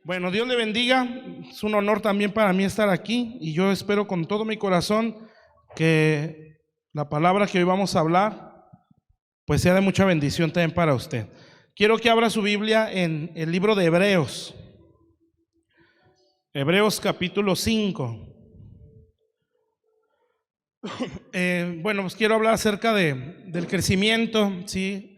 Bueno, Dios le bendiga. Es un honor también para mí estar aquí y yo espero con todo mi corazón que la palabra que hoy vamos a hablar pues sea de mucha bendición también para usted. Quiero que abra su Biblia en el libro de Hebreos. Hebreos capítulo 5. Bueno, pues quiero hablar acerca del crecimiento, ¿sí?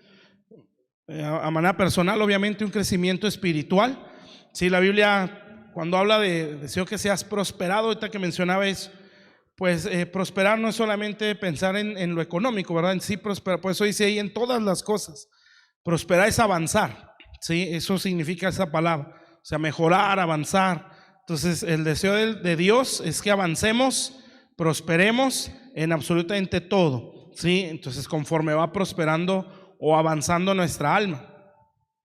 A manera personal, obviamente un crecimiento espiritual. Sí, la Biblia cuando habla de deseo que seas prosperado, ahorita que mencionaba eso, pues prosperar no es solamente pensar en lo económico, ¿verdad? En sí prosperar, por eso dice ahí en todas las cosas. Prosperar es avanzar, ¿sí? Eso significa esa palabra, o sea, mejorar, avanzar. Entonces el deseo de Dios es que avancemos, prosperemos en absolutamente todo, ¿sí? Entonces conforme va prosperando o avanzando nuestra alma,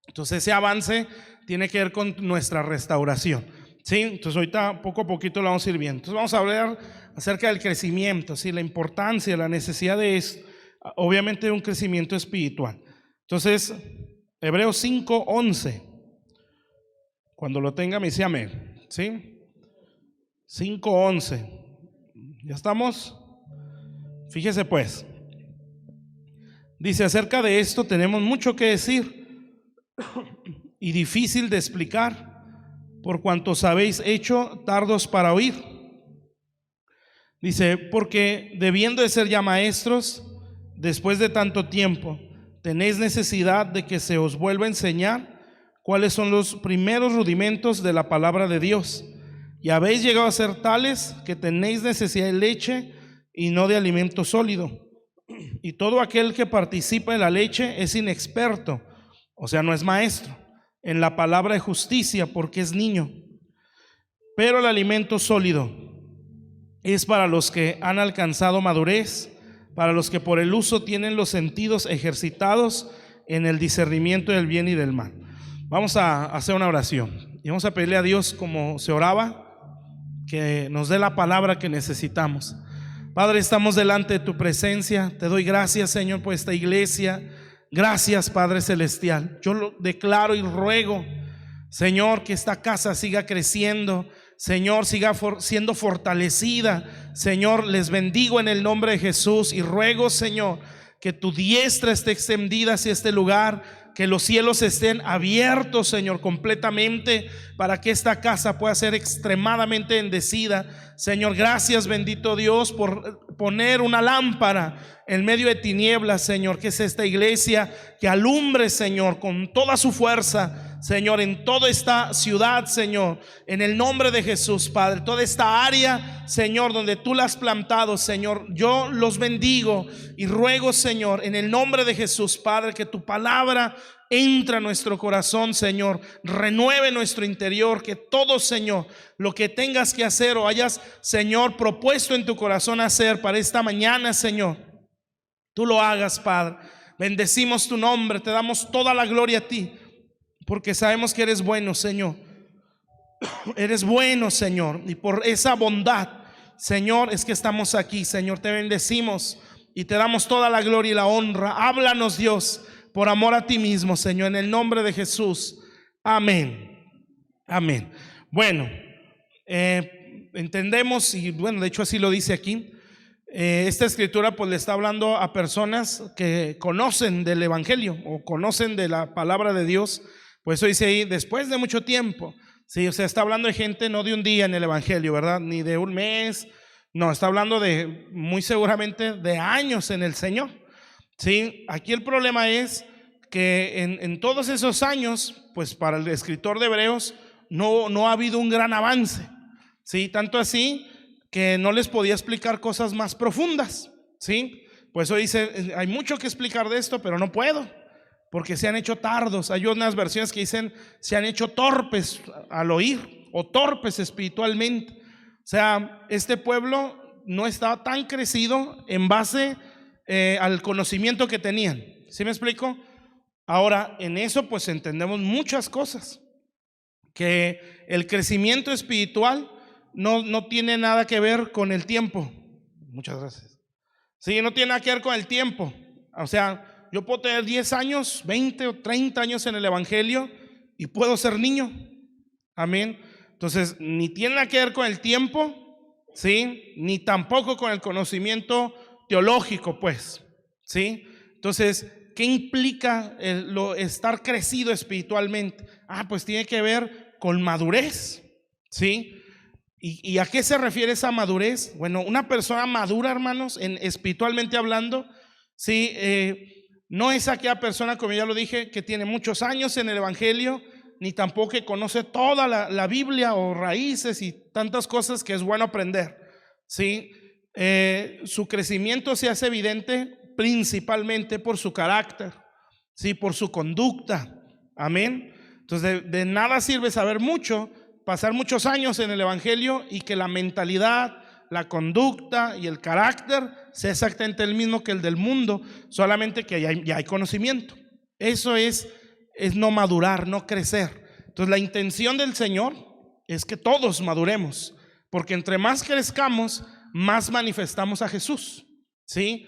entonces ese avance tiene que ver con nuestra restauración, ¿sí? Entonces ahorita poco a poquito lo vamos a ir viendo. Entonces vamos a hablar acerca del crecimiento, ¿sí? La importancia, la necesidad de esto, obviamente de un crecimiento espiritual. Entonces Hebreos 5:11, cuando lo tenga me dice amén, ¿sí? 5:11, ¿ya estamos? Fíjese pues, dice: acerca de esto tenemos mucho que decir y difícil de explicar, por cuanto os habéis hecho tardos para oír. Dice: porque debiendo de ser ya maestros, después de tanto tiempo, tenéis necesidad de que se os vuelva a enseñar cuáles son los primeros rudimentos de la palabra de Dios, y habéis llegado a ser tales que tenéis necesidad de leche y no de alimento sólido. Y todo aquel que participa de la leche es inexperto, o sea, no es maestro en la palabra de justicia, porque es niño. Pero el alimento sólido es para los que han alcanzado madurez, para los que por el uso tienen los sentidos ejercitados en el discernimiento del bien y del mal. Vamos a hacer una oración y vamos a pedirle a Dios, como se oraba, que nos dé la palabra que necesitamos. Padre, estamos delante de tu presencia. Te doy gracias, Señor, por esta iglesia. Gracias, Padre Celestial. Yo lo declaro y ruego, Señor, que esta casa siga creciendo, Señor, siga siendo fortalecida. Señor, les bendigo en el nombre de Jesús y ruego, Señor, que tu diestra esté extendida hacia este lugar, que los cielos estén abiertos, Señor, completamente, para que esta casa pueda ser extremadamente bendecida. Señor, gracias, bendito Dios, por poner una lámpara en medio de tinieblas, Señor, que es esta iglesia, que alumbre, Señor, con toda su fuerza, Señor, en toda esta ciudad, Señor, en el nombre de Jesús, Padre. Toda esta área, Señor, donde tú la has plantado, Señor, yo los bendigo y ruego, Señor, en el nombre de Jesús, Padre, que tu palabra entra a nuestro corazón, Señor, renueve nuestro interior, que todo, Señor, lo que tengas que hacer o hayas, Señor, propuesto en tu corazón hacer para esta mañana, Señor, tú lo hagas, Padre. Bendecimos tu nombre, te damos toda la gloria a ti, porque sabemos que eres bueno, Señor. Eres bueno, Señor, y por esa bondad, Señor, es que estamos aquí. Señor, te bendecimos y te damos toda la gloria y la honra. Háblanos, Dios, por amor a ti mismo, Señor, en el nombre de Jesús. Amén. Amén. Bueno, entendemos, y bueno, de hecho así lo dice aquí. Esta escritura pues le está hablando a personas que conocen del evangelio o conocen de la palabra de Dios. Por eso dice ahí, después de mucho tiempo. Sí, o sea, está hablando de gente no de un día en el evangelio, ¿verdad? Ni de un mes. No, está hablando de muy seguramente de años en el Señor. Sí, aquí el problema es que en todos esos años, pues para el escritor de Hebreos no ha habido un gran avance. Sí, tanto así que no les podía explicar cosas más profundas. Sí, por eso dice, hay mucho que explicar de esto, pero no puedo, porque se han hecho tardos. Hay unas versiones que dicen se han hecho torpes al oír o torpes espiritualmente. O sea, este pueblo no estaba tan crecido en base al conocimiento que tenían. ¿Sí me explico? Ahora, en eso pues entendemos muchas cosas, que el crecimiento espiritual no tiene nada que ver con el tiempo. Muchas gracias. Sí, no tiene nada que ver con el tiempo. O sea, yo puedo tener 10 años, 20 o 30 años en el evangelio y puedo ser niño. Amén. Entonces, ni tiene nada que ver con el tiempo, ¿sí? Ni tampoco con el conocimiento teológico, pues, ¿sí? Entonces, ¿qué implica estar crecido espiritualmente? Pues tiene que ver con madurez, ¿sí? ¿Y a qué se refiere esa madurez? Bueno, una persona madura, hermanos, espiritualmente hablando, ¿sí? No es aquella persona, como ya lo dije, que tiene muchos años en el evangelio, ni tampoco que conoce toda la Biblia o raíces y tantas cosas que es bueno aprender, ¿sí? Su crecimiento se hace evidente principalmente por su carácter, ¿sí? Por su conducta. Amén. Entonces de nada sirve saber mucho, pasar muchos años en el evangelio y que la mentalidad, la conducta y el carácter sea exactamente el mismo que el del mundo, solamente que ya hay conocimiento. Eso es no madurar, no crecer. Entonces la intención del Señor es que todos maduremos, porque entre más crezcamos, más manifestamos a Jesús, ¿sí?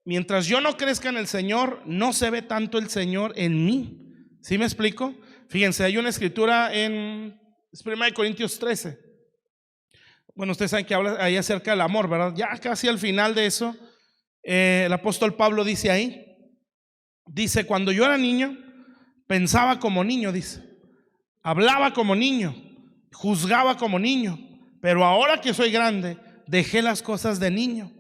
Mientras yo no crezca en el Señor, no se ve tanto el Señor en mí. ¿Sí me explico? Fíjense, hay una escritura en 1 Corintios 13. Bueno, ustedes saben que habla ahí acerca del amor, ¿verdad? Ya casi al final de eso, el apóstol Pablo dice ahí, dice: cuando yo era niño, pensaba como niño, dice, hablaba como niño, juzgaba como niño, pero ahora que soy grande, dejé las cosas de niño.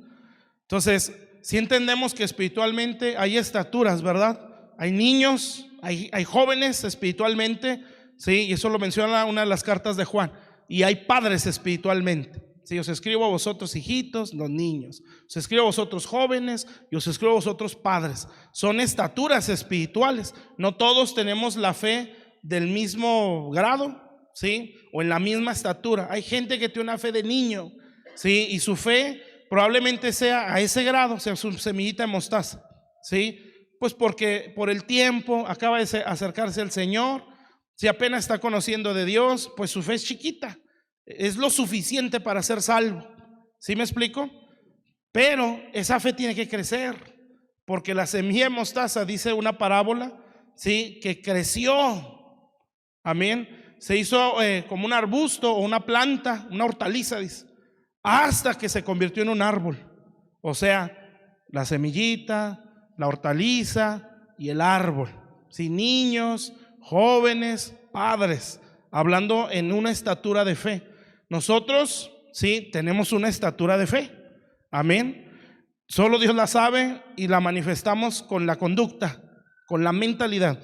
Entonces, si entendemos que espiritualmente hay estaturas, ¿verdad? Hay niños, hay jóvenes espiritualmente, ¿sí? Y eso lo menciona una de las cartas de Juan. Y hay padres espiritualmente. Sí, os escribo a vosotros, hijitos, los niños. Os escribo a vosotros, jóvenes, y os escribo a vosotros, padres. Son estaturas espirituales. No todos tenemos la fe del mismo grado, ¿sí? O en la misma estatura. Hay gente que tiene una fe de niño, ¿sí? Y su fe probablemente sea a ese grado, sea su semillita de mostaza, ¿sí? Pues porque por el tiempo acaba de acercarse al Señor. Si apenas está conociendo de Dios, pues su fe es chiquita, es lo suficiente para ser salvo. ¿Sí me explico? Pero esa fe tiene que crecer, porque la semilla de mostaza, dice una parábola, ¿sí? Que creció, amén, se hizo como un arbusto o una planta, una hortaliza, dice, hasta que se convirtió en un árbol. O sea, la semillita, la hortaliza y el árbol. ¿Sí? Niños, jóvenes, padres, hablando en una estatura de fe. Nosotros, sí, tenemos una estatura de fe. Amén. Solo Dios la sabe y la manifestamos con la conducta, con la mentalidad.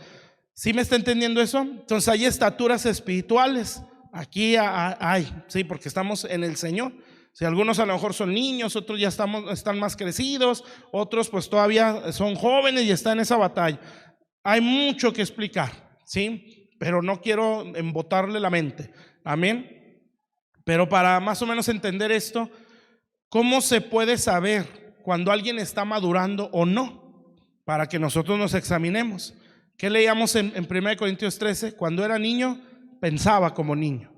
¿Sí me está entendiendo eso? Entonces hay estaturas espirituales. Aquí hay, sí, porque estamos en el Señor. Si algunos a lo mejor son niños, otros ya están más crecidos, otros pues todavía son jóvenes y están en esa batalla. Hay mucho que explicar, ¿sí? Pero no quiero embotarle la mente. Amén. Pero para más o menos entender esto, ¿cómo se puede saber cuando alguien está madurando o no? Para que nosotros nos examinemos. ¿Qué leíamos en 1 Corintios 13? Cuando era niño, pensaba como niño,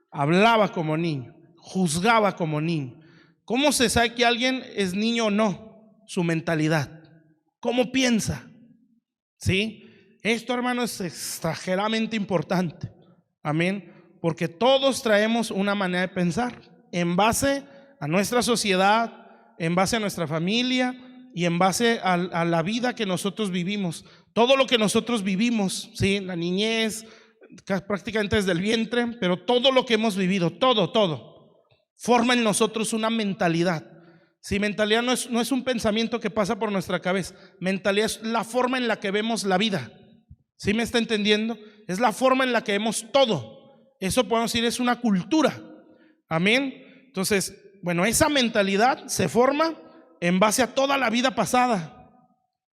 hablaba como niño, juzgaba como niño. ¿Cómo se sabe que alguien es niño o no? Su mentalidad. ¿Cómo piensa? ¿Sí? Esto, hermano, es exageradamente importante. Amén. Porque todos traemos una manera de pensar en base a nuestra sociedad, en base a nuestra familia y en base a la vida que nosotros vivimos. Todo lo que nosotros vivimos, ¿sí? La niñez, prácticamente desde el vientre, pero todo lo que hemos vivido, todo forma en nosotros una mentalidad. Si mentalidad no es un pensamiento que pasa por nuestra cabeza, mentalidad es la forma en la que vemos la vida. ¿Sí me está entendiendo? Es la forma en la que vemos todo. Eso podemos decir es una cultura. Amén. Entonces, bueno, esa mentalidad se forma en base a toda la vida pasada,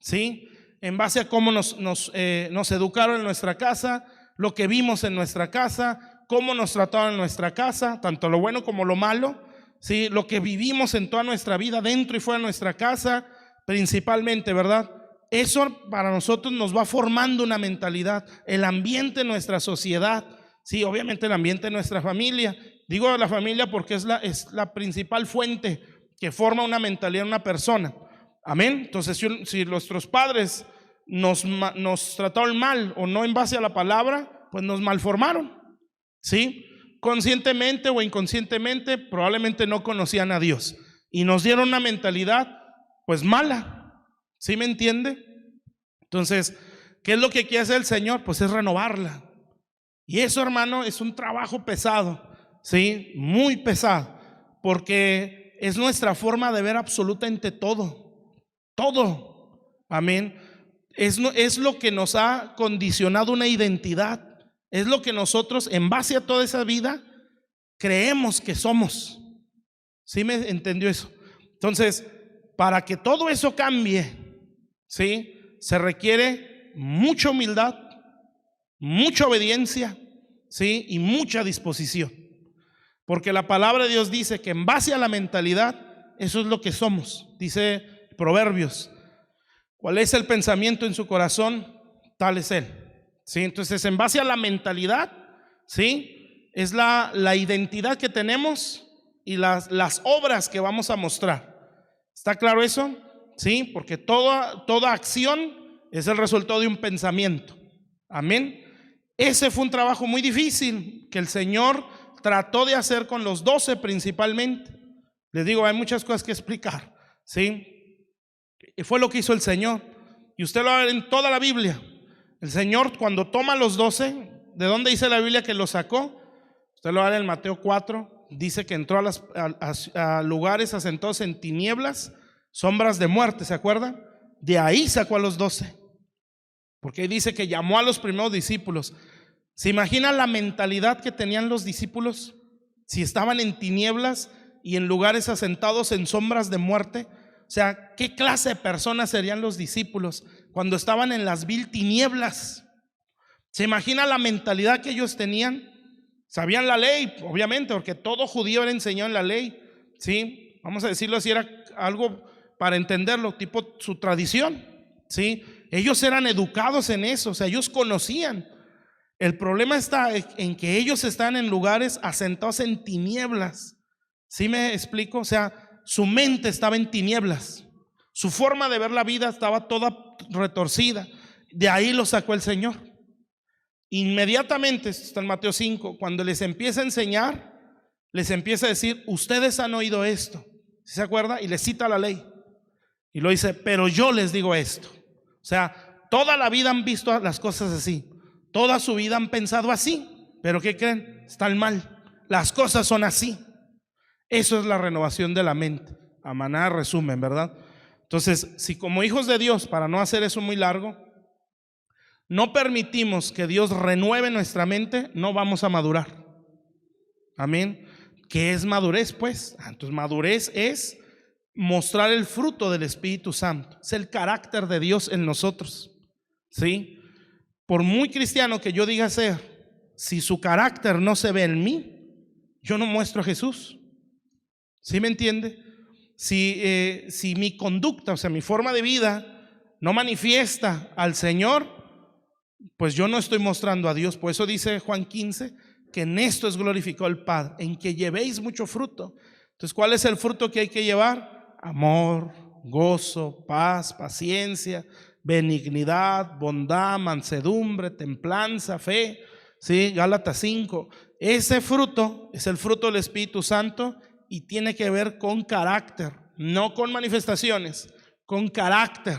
¿sí? En base a cómo nos educaron en nuestra casa, lo que vimos en nuestra casa, cómo nos trataron en nuestra casa, tanto lo bueno como lo malo, ¿sí? Lo que vivimos en toda nuestra vida, dentro y fuera de nuestra casa, principalmente, ¿verdad? Eso para nosotros nos va formando una mentalidad, el ambiente de nuestra sociedad, sí, obviamente el ambiente de nuestra familia. Digo la familia porque es la principal fuente que forma una mentalidad en una persona. Amén. Entonces, si nuestros padres nos trataron mal o no en base a la palabra, pues nos malformaron. ¿sí? Conscientemente o inconscientemente, probablemente no conocían a Dios y nos dieron una mentalidad pues mala, ¿sí me entiende? Entonces, ¿qué es lo que quiere hacer el Señor? Pues es renovarla. Y eso, hermano, es un trabajo pesado, ¿sí? Muy pesado, porque es nuestra forma de ver absolutamente todo, todo, amén. Es lo que nos ha condicionado una identidad, es lo que nosotros en base a toda esa vida creemos que somos. ¿Sí me entendió eso? Entonces, para que todo eso cambie, ¿sí? Se requiere mucha humildad, mucha obediencia, ¿sí? Y mucha disposición. Porque la palabra de Dios dice que en base a la mentalidad, eso es lo que somos. Dice Proverbios: ¿cuál es el pensamiento en su corazón? Tal es él. ¿Sí? Entonces, en base a la mentalidad, ¿sí? Es la identidad que tenemos y las obras que vamos a mostrar. ¿Está claro eso? ¿Sí? Porque toda acción es el resultado de un pensamiento. Amén. Ese fue un trabajo muy difícil que el Señor trató de hacer con los 12 principalmente. Les digo, hay muchas cosas que explicar, ¿sí? Y fue lo que hizo el Señor. Y usted lo va a ver en toda la Biblia. El Señor, cuando toma a los 12, ¿de dónde dice la Biblia que los sacó? Usted lo va a ver en Mateo 4. Dice que entró a lugares asentados en tinieblas, sombras de muerte, ¿se acuerdan? De ahí sacó a los 12. Porque dice que llamó a los primeros discípulos. ¿Se imagina la mentalidad que tenían los discípulos? Si estaban en tinieblas y en lugares asentados en sombras de muerte. O sea, ¿qué clase de personas serían los discípulos cuando estaban en las vil tinieblas? ¿Se imagina la mentalidad que ellos tenían? Sabían la ley, obviamente, porque todo judío era enseñado en la ley, ¿sí? Vamos a decirlo así, era algo para entenderlo, tipo su tradición, ¿sí? Ellos eran educados en eso, o sea, ellos conocían. El problema está en que ellos están en lugares asentados en tinieblas. ¿Sí me explico? O sea, su mente estaba en tinieblas, su forma de ver la vida estaba toda retorcida. De ahí lo sacó el Señor. Inmediatamente, está en Mateo 5, cuando les empieza a enseñar, les empieza a decir: ustedes han oído esto, ¿sí se acuerda? Y les cita la ley y lo dice: pero yo les digo esto. O sea, toda la vida han visto las cosas así, toda su vida han pensado así, pero ¿qué creen? Están mal, las cosas son así. Eso es la renovación de la mente, a manera de resumen, ¿verdad? Entonces, si como hijos de Dios, para no hacer eso muy largo, no permitimos que Dios renueve nuestra mente, no vamos a madurar. Amén. ¿Qué es madurez, pues? Entonces, madurez es mostrar el fruto del Espíritu Santo, es el carácter de Dios en nosotros, ¿sí? Por muy cristiano que yo diga ser, si su carácter no se ve en mí, yo no muestro a Jesús. ¿Sí me entiende? Si mi conducta, o sea, mi forma de vida no manifiesta al Señor, pues yo no estoy mostrando a Dios. Por eso dice Juan 15 que en esto es glorificado el Padre, en que llevéis mucho fruto. Entonces, ¿cuál es el fruto que hay que llevar? Amor, gozo, paz, paciencia, benignidad, bondad, mansedumbre, templanza, fe. ¿Sí? Gálatas 5. Ese fruto es el fruto del Espíritu Santo y tiene que ver con carácter, no con manifestaciones, con carácter.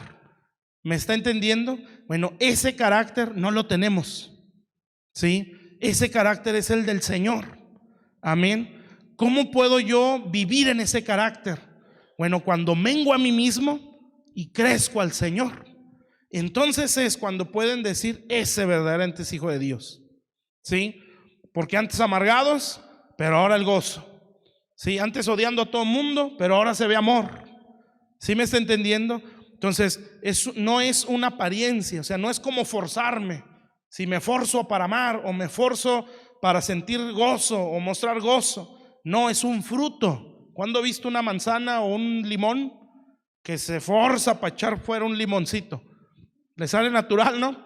¿Me está entendiendo? Bueno, ese carácter no lo tenemos, ¿sí? Ese carácter es el del Señor. Amén. ¿Cómo puedo yo vivir en ese carácter? Bueno, cuando mengo a mí mismo y crezco al Señor, entonces es cuando pueden decir: ese verdaderamente es hijo de Dios, ¿sí? Porque antes amargados, pero ahora el gozo. Sí, antes odiando a todo el mundo, pero ahora se ve amor. ¿Sí me está entendiendo? Entonces, no es una apariencia, o sea, no es como forzarme. Si me forzo para amar o me forzo para sentir gozo o mostrar gozo, no, es un fruto. ¿Cuándo he visto una manzana o un limón que se forza para echar fuera un limoncito? Le sale natural, ¿no?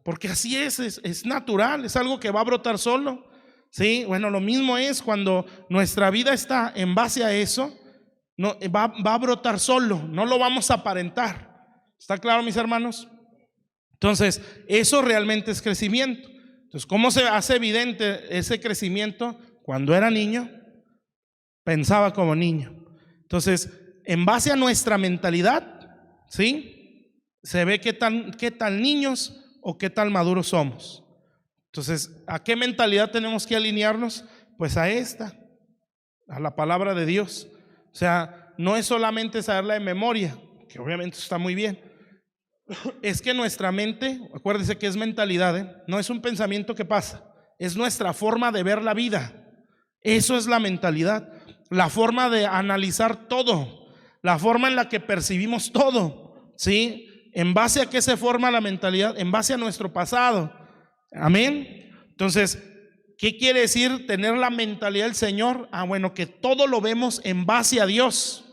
Porque así es natural, es algo que va a brotar solo. Sí, bueno, lo mismo es cuando nuestra vida está en base a eso, no, va a brotar solo, no lo vamos a aparentar. ¿Está claro, mis hermanos? Entonces, eso realmente es crecimiento. Entonces, ¿cómo se hace evidente ese crecimiento? Cuando era niño, pensaba como niño. Entonces, en base a nuestra mentalidad, ¿sí? Se ve qué tan niños o qué tan maduros somos. Entonces, ¿a qué mentalidad tenemos que alinearnos? Pues a esta, a la palabra de Dios. O sea, no es solamente saberla de memoria, que obviamente está muy bien. Es que nuestra mente, acuérdese que es mentalidad, no es un pensamiento que pasa, es nuestra forma de ver la vida. Eso es la mentalidad, la forma de analizar todo, la forma en la que percibimos todo, ¿sí? ¿En base a qué se forma la mentalidad? En base a nuestro pasado. Amén. Entonces, ¿qué quiere decir tener la mentalidad del Señor? Bueno, que todo lo vemos en base a Dios,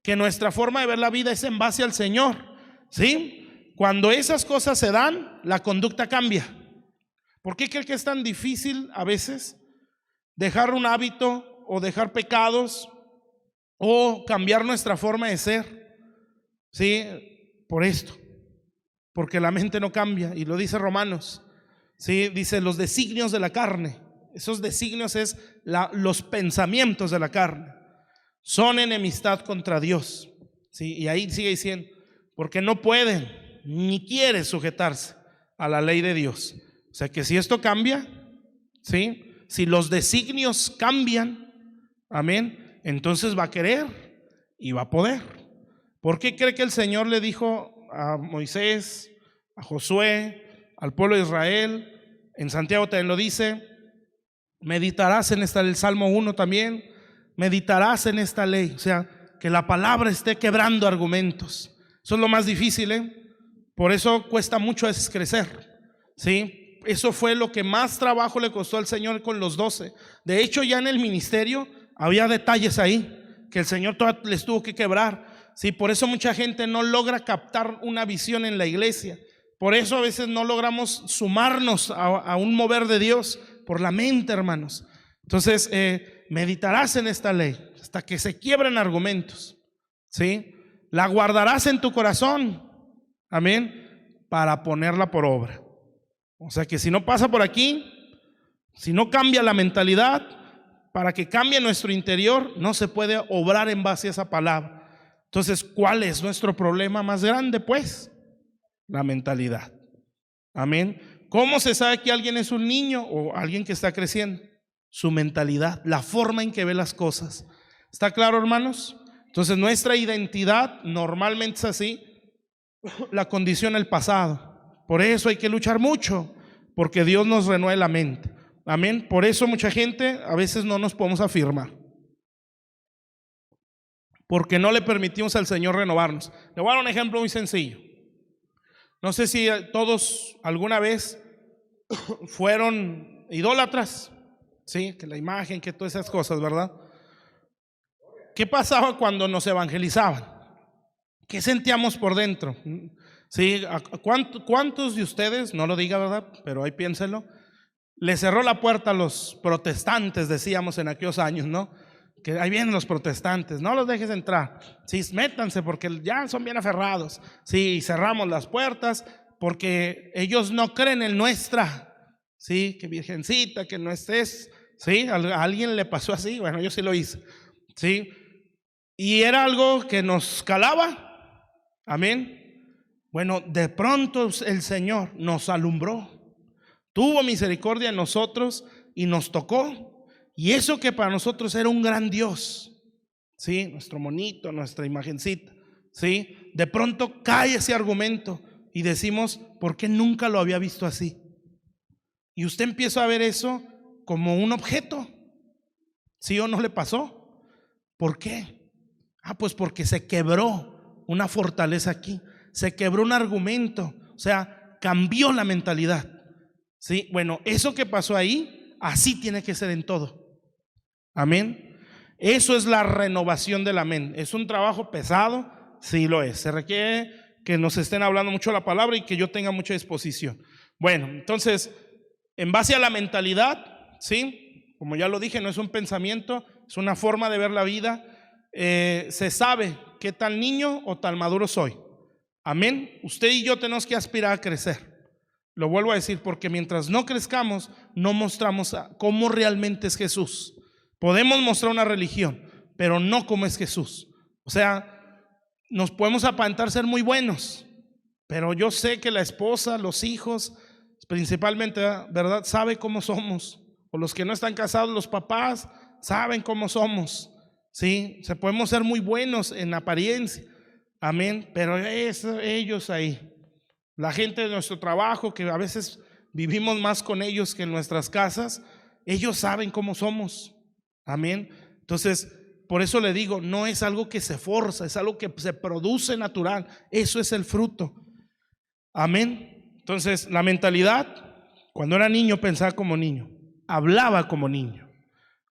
que nuestra forma de ver la vida es en base al Señor, ¿sí? Cuando esas cosas se dan, la conducta cambia. ¿Por qué cree que es tan difícil a veces dejar un hábito o dejar pecados o cambiar nuestra forma de ser? ¿Sí? Por esto, porque la mente no cambia, y lo dice Romanos, ¿sí? Dice los designios de la carne. Esos designios es los pensamientos de la carne, son enemistad contra Dios, ¿sí? Y ahí sigue diciendo, porque no pueden ni quieren sujetarse a la ley de Dios. O sea que si esto cambia, ¿sí? Si los designios cambian, amén, entonces va a querer y va a poder. ¿Por qué cree que el Señor le dijo a Moisés, a Josué, al pueblo de Israel? En Santiago también lo dice, meditarás en esta, el Salmo 1 también, meditarás en esta ley. O sea, que la palabra esté quebrando argumentos. Eso es lo más difícil, Por eso cuesta mucho a veces crecer, ¿sí? Eso fue lo que más trabajo le costó al Señor con los 12. De hecho, ya en el ministerio había detalles ahí que el Señor les tuvo que quebrar, ¿sí? Por eso mucha gente no logra captar una visión en la iglesia. Por eso a veces no logramos sumarnos a un mover de Dios por la mente, hermanos. Entonces, meditarás en esta ley hasta que se quiebren argumentos, ¿sí? La guardarás en tu corazón, amén, para ponerla por obra. O sea que si no pasa por aquí, si no cambia la mentalidad, para que cambie nuestro interior, no se puede obrar en base a esa palabra. Entonces, ¿cuál es nuestro problema más grande? Pues la mentalidad. Amén. ¿Cómo se sabe que alguien es un niño o alguien que está creciendo? Su mentalidad, la forma en que ve las cosas. ¿Está claro, hermanos? Entonces, nuestra identidad normalmente es así, la condiciona el pasado. Por eso hay que luchar mucho, porque Dios nos renueve la mente. Amén. Por eso mucha gente a veces no nos podemos afirmar, porque no le permitimos al Señor renovarnos. Le voy a dar un ejemplo muy sencillo. No sé si todos alguna vez fueron idólatras, sí, que la imagen, que todas esas cosas, ¿verdad? ¿Qué pasaba cuando nos evangelizaban? ¿Qué sentíamos por dentro? Sí, ¿cuántos de ustedes, no lo diga, verdad, pero ahí piénselo, le cerró la puerta a los protestantes, decíamos en aquellos años, ¿no? Que ahí vienen los protestantes, no los dejes entrar, sí, métanse porque ya son bien aferrados, sí, cerramos las puertas porque ellos no creen en nuestra, sí, que virgencita, que no estés, sí, a alguien le pasó así, bueno, yo sí lo hice, sí, y era algo que nos calaba, amén. Bueno, de pronto el Señor nos alumbró, tuvo misericordia de nosotros y nos tocó. Y eso que para nosotros era un gran Dios, ¿sí? Nuestro monito, nuestra imagencita, ¿sí? De pronto cae ese argumento y decimos, ¿por qué nunca lo había visto así? Y usted empieza a ver eso como un objeto. ¿Sí o no le pasó? ¿Por qué? Pues porque se quebró una fortaleza aquí, se quebró un argumento, o sea, cambió la mentalidad, ¿sí? Bueno, eso que pasó ahí, así tiene que ser en todo. Amén. Eso es la renovación de la mente. ¿Es un trabajo pesado? Sí lo es. Se requiere que nos estén hablando mucho la palabra y que yo tenga mucha disposición. Bueno, entonces, en base a la mentalidad, ¿sí? Como ya lo dije, no es un pensamiento, es una forma de ver la vida. Se sabe qué tal niño o tal maduro soy. Amén. Usted y yo tenemos que aspirar a crecer. Lo vuelvo a decir, porque mientras no crezcamos, no mostramos cómo realmente es Jesús. Podemos mostrar una religión, pero no cómo es Jesús. O sea, nos podemos aparentar ser muy buenos, pero yo sé que la esposa, los hijos, principalmente, ¿verdad?, sabe cómo somos. O los que no están casados, los papás, saben cómo somos. Sí, podemos ser muy buenos en apariencia, amén, pero ellos ahí. La gente de nuestro trabajo, que a veces vivimos más con ellos que en nuestras casas, ellos saben cómo somos, amén. Entonces, por eso le digo, no es algo que se forza, es algo que se produce natural. Eso es el fruto, amén. Entonces, la mentalidad, cuando era niño pensaba como niño, hablaba como niño.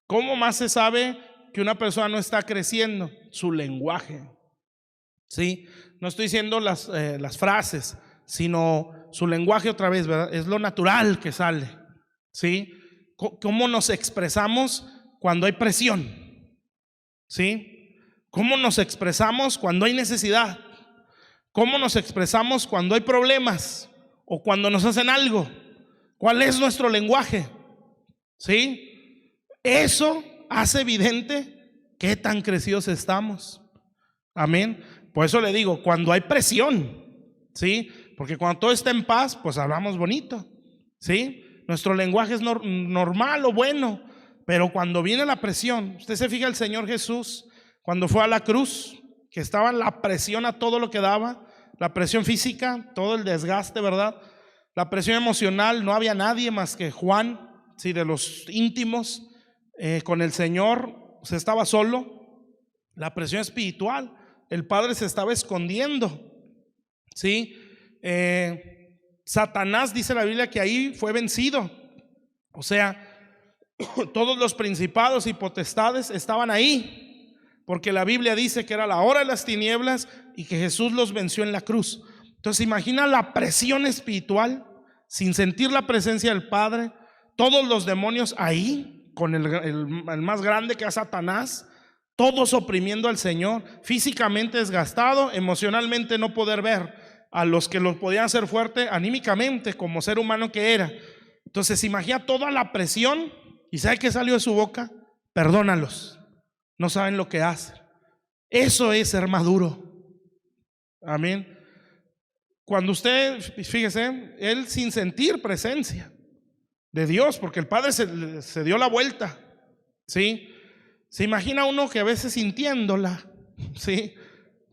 ¿Cómo más se sabe que una persona no está creciendo? Su lenguaje, ¿sí? No estoy diciendo las frases, sino su lenguaje otra vez, ¿verdad? Es lo natural que sale, ¿sí? ¿Cómo nos expresamos cuando hay presión? ¿Sí? ¿Cómo nos expresamos cuando hay necesidad? ¿Cómo nos expresamos cuando hay problemas o cuando nos hacen algo? ¿Cuál es nuestro lenguaje? ¿Sí? Eso hace evidente qué tan crecidos estamos. Amén. Por eso le digo, cuando hay presión, ¿sí? Porque cuando todo está en paz, pues hablamos bonito, ¿sí? Nuestro lenguaje es normal o bueno, pero cuando viene la presión, usted se fija, el Señor Jesús, cuando fue a la cruz, que estaba la presión a todo lo que daba, la presión física, todo el desgaste, ¿verdad? La presión emocional, no había nadie más que Juan, ¿sí?, de los íntimos, con el Señor, se estaba solo. La presión espiritual, el Padre se estaba escondiendo, ¿sí? Satanás, dice la Biblia, que ahí fue vencido. O sea, todos los principados y potestades estaban ahí, porque la Biblia dice que era la hora de las tinieblas y que Jesús los venció en la cruz. Entonces imagina la presión espiritual, sin sentir la presencia del Padre, todos los demonios ahí, con el más grande, que es Satanás, todos oprimiendo al Señor, físicamente desgastado, emocionalmente no poder ver a los que los podían hacer fuerte anímicamente como ser humano que era. Entonces imagina toda la presión, y ¿sabe qué salió de su boca? Perdónalos, no saben lo que hacen. Eso es ser maduro, amén. Cuando usted, fíjese, él sin sentir presencia de Dios, porque el Padre se dio la vuelta, ¿sí? Se imagina uno que a veces sintiéndola, ¿sí?,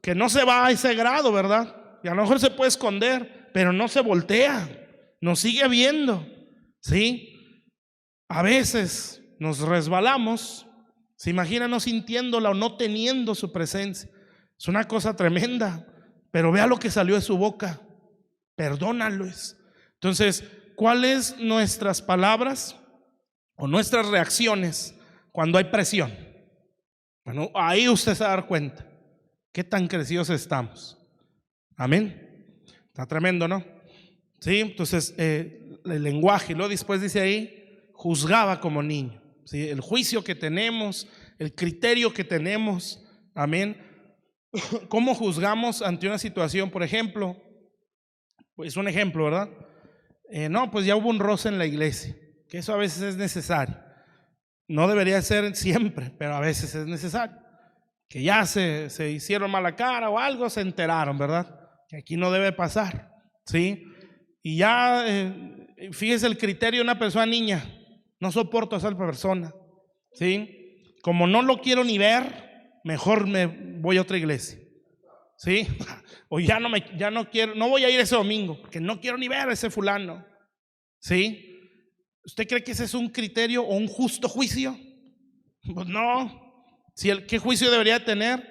que no se va a ese grado, ¿verdad? Y a lo mejor se puede esconder, pero no se voltea, nos sigue viendo, ¿sí? A veces nos resbalamos. Se imagina no sintiéndola o no teniendo su presencia. Es una cosa tremenda, pero vea lo que salió de su boca: perdónalos. Entonces, ¿cuáles nuestras palabras o nuestras reacciones cuando hay presión? Bueno, ahí usted se va a dar cuenta qué tan crecidos estamos. Amén. Está tremendo, ¿no? Sí, entonces el lenguaje, luego después dice ahí, juzgaba como niño. ¿Sí? El juicio que tenemos, el criterio que tenemos, amén. ¿Cómo juzgamos ante una situación? Por ejemplo, pues un ejemplo, ¿verdad? No, pues ya hubo un roce en la iglesia, que eso a veces es necesario. No debería ser siempre, pero a veces es necesario. Que ya se hicieron mala cara o algo, se enteraron, ¿verdad? Que aquí no debe pasar, ¿sí? Y ya, fíjese el criterio de una persona niña: no soporto a esa persona, ¿sí? Como no lo quiero ni ver, mejor me voy a otra iglesia, ¿sí? O ya no quiero, no voy a ir ese domingo porque no quiero ni ver a ese fulano, ¿sí? ¿Usted cree que ese es un criterio o un justo juicio? Pues no. ¿Qué juicio debería tener?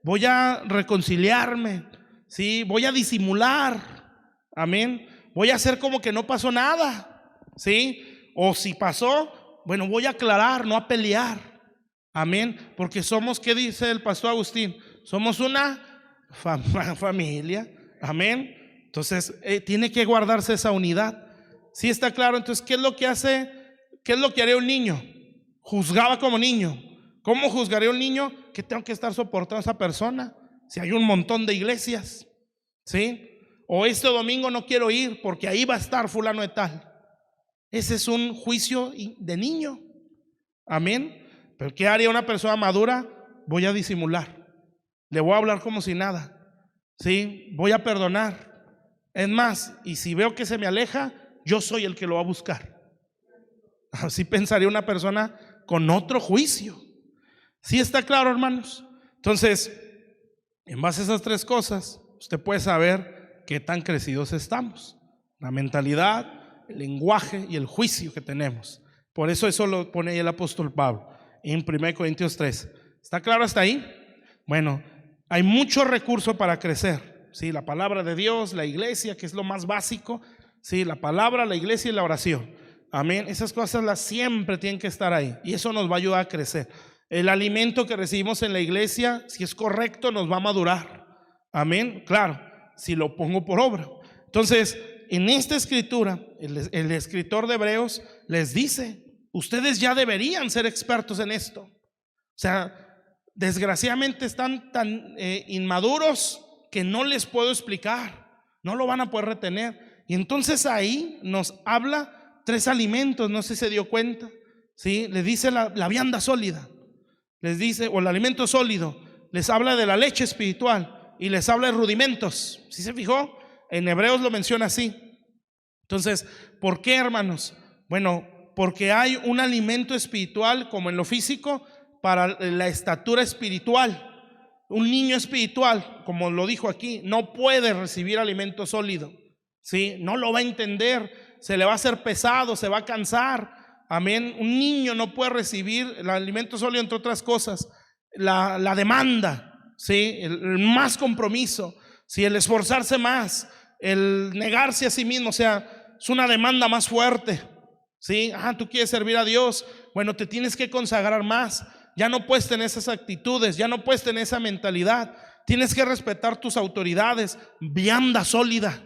Voy a reconciliarme, ¿sí? Voy a disimular, amén. Voy a hacer como que no pasó nada, ¿sí? O si pasó, bueno, voy a aclarar, no a pelear, amén. Porque somos, ¿qué dice el pastor Agustín? Somos una familia, amén. Entonces tiene que guardarse esa unidad. ¿Sí está claro? Entonces, ¿qué es lo que hace? ¿Qué es lo que haría un niño? Juzgaba como niño. ¿Cómo juzgaría un niño? Que tengo que estar soportando a esa persona si hay un montón de iglesias, ¿sí? O este domingo no quiero ir porque ahí va a estar fulano de tal. Ese es un juicio de niño. Amén. Pero ¿qué haría una persona madura? Voy a disimular. Le voy a hablar como si nada. Sí, voy a perdonar. Es más, y si veo que se me aleja, yo soy el que lo va a buscar. Así pensaría una persona con otro juicio. ¿Sí está claro, hermanos? Entonces, en base a esas tres cosas, usted puede saber qué tan crecidos estamos. La mentalidad, el lenguaje y el juicio que tenemos. Por eso lo pone ahí el apóstol Pablo en 1 Corintios 3. ¿Está claro hasta ahí? Bueno, hay mucho recurso para crecer. Sí, la palabra de Dios, la iglesia, que es lo más básico. Sí, la palabra, la iglesia y la oración. Amén. Esas cosas siempre tienen que estar ahí. Y eso nos va a ayudar a crecer. El alimento que recibimos en la iglesia, si es correcto, nos va a madurar. Amén. Claro, si lo pongo por obra. Entonces, en esta escritura, el escritor de Hebreos les dice: ustedes ya deberían ser expertos en esto. O sea, desgraciadamente están tan inmaduros que no les puedo explicar, no lo van a poder retener. Y entonces ahí nos habla tres alimentos, no sé si se dio cuenta. ¿Sí? Les dice la vianda sólida, les dice, o el alimento sólido, les habla de la leche espiritual y les habla de rudimentos. ¿Sí se fijó? En Hebreos lo menciona así. Entonces, ¿por qué, hermanos? Bueno, porque hay un alimento espiritual como en lo físico para la estatura espiritual. Un niño espiritual, como lo dijo aquí, no puede recibir alimento sólido. ¿Sí? No lo va a entender, se le va a hacer pesado, se va a cansar. Amén. Un niño no puede recibir el alimento sólido, entre otras cosas, la demanda, ¿sí? El más compromiso, ¿sí? El esforzarse más, el negarse a sí mismo. O sea, es una demanda más fuerte. ¿Sí? Tú quieres servir a Dios, bueno, te tienes que consagrar más. Ya no puedes tener esas actitudes, ya no puedes tener esa mentalidad. Tienes que respetar tus autoridades. Vianda sólida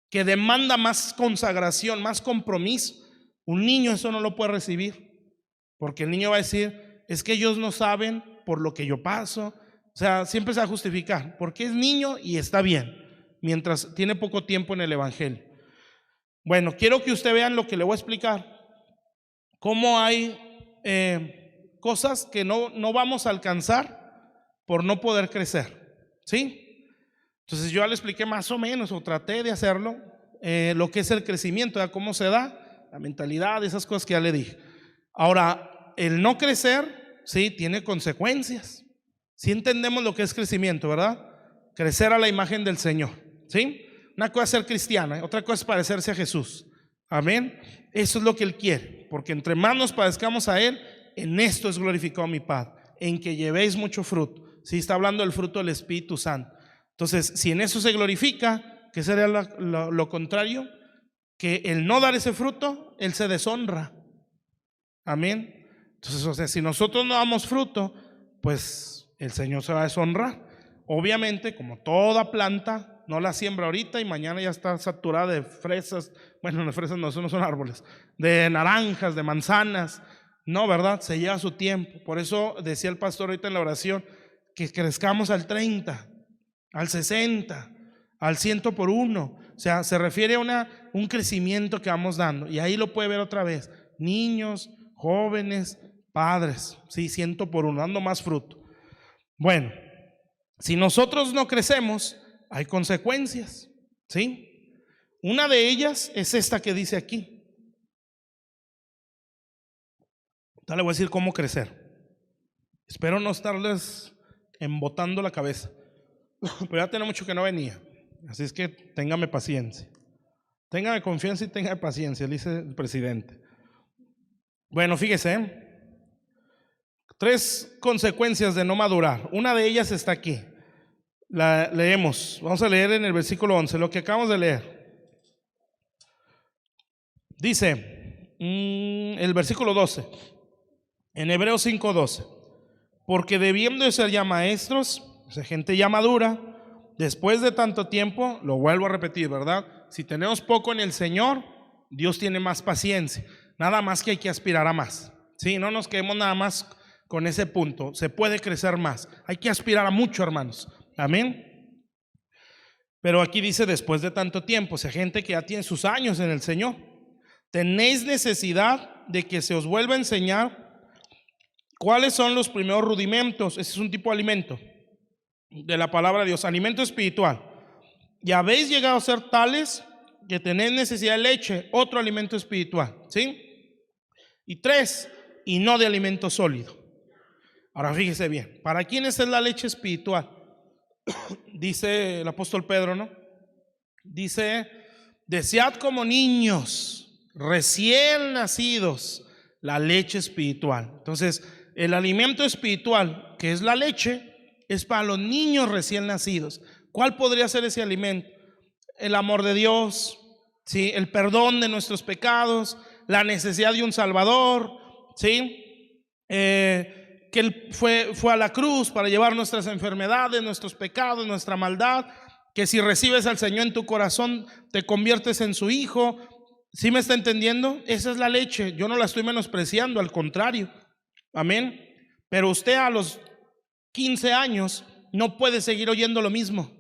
que demanda más consagración, más compromiso. Un niño eso no lo puede recibir, porque el niño va a decir: es que ellos no saben por lo que yo paso. O sea, siempre se va a justificar porque es niño y está bien, mientras tiene poco tiempo en el evangelio. Bueno, quiero que usted vean lo que le voy a explicar. Cómo hay cosas que no vamos a alcanzar por no poder crecer. ¿Sí? Entonces yo ya le expliqué más o menos, o traté de hacerlo, lo que es el crecimiento, cómo se da, la mentalidad, esas cosas que ya le dije. Ahora, el no crecer, sí, tiene consecuencias. Sí entendemos lo que es crecimiento, ¿verdad? Crecer a la imagen del Señor. ¿Sí? Una cosa es ser cristiana, otra cosa es parecerse a Jesús. Amén. Eso es lo que Él quiere, porque entre más nos parezcamos a Él, en esto es glorificado mi Padre, en que llevéis mucho fruto. Sí, está hablando del fruto del Espíritu Santo. Entonces, si en eso se glorifica, ¿qué sería lo contrario? Que el no dar ese fruto, Él se deshonra. Amén. Entonces, o sea, si nosotros no damos fruto, pues el Señor se va a deshonrar. Obviamente, como toda planta, no la siembra ahorita y mañana ya está saturada de fresas. Bueno, las fresas no son árboles, de naranjas, de manzanas. No, ¿verdad? Se lleva su tiempo. Por eso decía el pastor ahorita en la oración, que crezcamos al 30, al 60, al 100 por 1. O sea, se refiere a un crecimiento que vamos dando. Y ahí lo puede ver otra vez. Niños, jóvenes, padres, sí, 100 por 1, dando más fruto. Bueno, si nosotros no crecemos, hay consecuencias, ¿sí? Una de ellas es esta que dice aquí. Ahora le voy a decir cómo crecer. Espero no estarles embotando la cabeza, pero ya tiene mucho que no venía. Así es que téngame paciencia. Téngame confianza y téngame paciencia, dice el presidente. Bueno, fíjese, 3 consecuencias de no madurar. Una de ellas está aquí. La leemos. Vamos a leer en el versículo 11 lo que acabamos de leer. Dice el versículo 12 en Hebreos 5:12: porque debiendo de ser ya maestros, o sea, gente ya madura, después de tanto tiempo, lo vuelvo a repetir, ¿verdad? Si tenemos poco en el Señor, Dios tiene más paciencia. Nada más que hay que aspirar a más. Sí, no nos quedemos nada más con ese punto. Se puede crecer más. Hay que aspirar a mucho, hermanos. Amén. Pero aquí dice después de tanto tiempo, o sea, gente que ya tiene sus años en el Señor. Tenéis necesidad de que se os vuelva a enseñar cuáles son los primeros rudimentos. Ese es un tipo de alimento de la palabra de Dios, alimento espiritual. Y habéis llegado a ser tales que tenéis necesidad de leche, otro alimento espiritual, ¿sí? Y 3, y no de alimento sólido. Ahora fíjese bien, ¿para quiénes es la leche espiritual? Dice el apóstol Pedro, ¿no? Dice, desead como niños recién nacidos la leche espiritual. Entonces, el alimento espiritual, que es la leche, es para los niños recién nacidos. ¿Cuál podría ser ese alimento? El amor de Dios, ¿sí? El perdón de nuestros pecados, la necesidad de un Salvador, ¿sí? Que Él fue a la cruz para llevar nuestras enfermedades, nuestros pecados, nuestra maldad, que si recibes al Señor en tu corazón te conviertes en su hijo. ¿Sí me está entendiendo? Esa es la leche, yo no la estoy menospreciando, al contrario, amén. Pero usted a los 15 años no puede seguir oyendo lo mismo,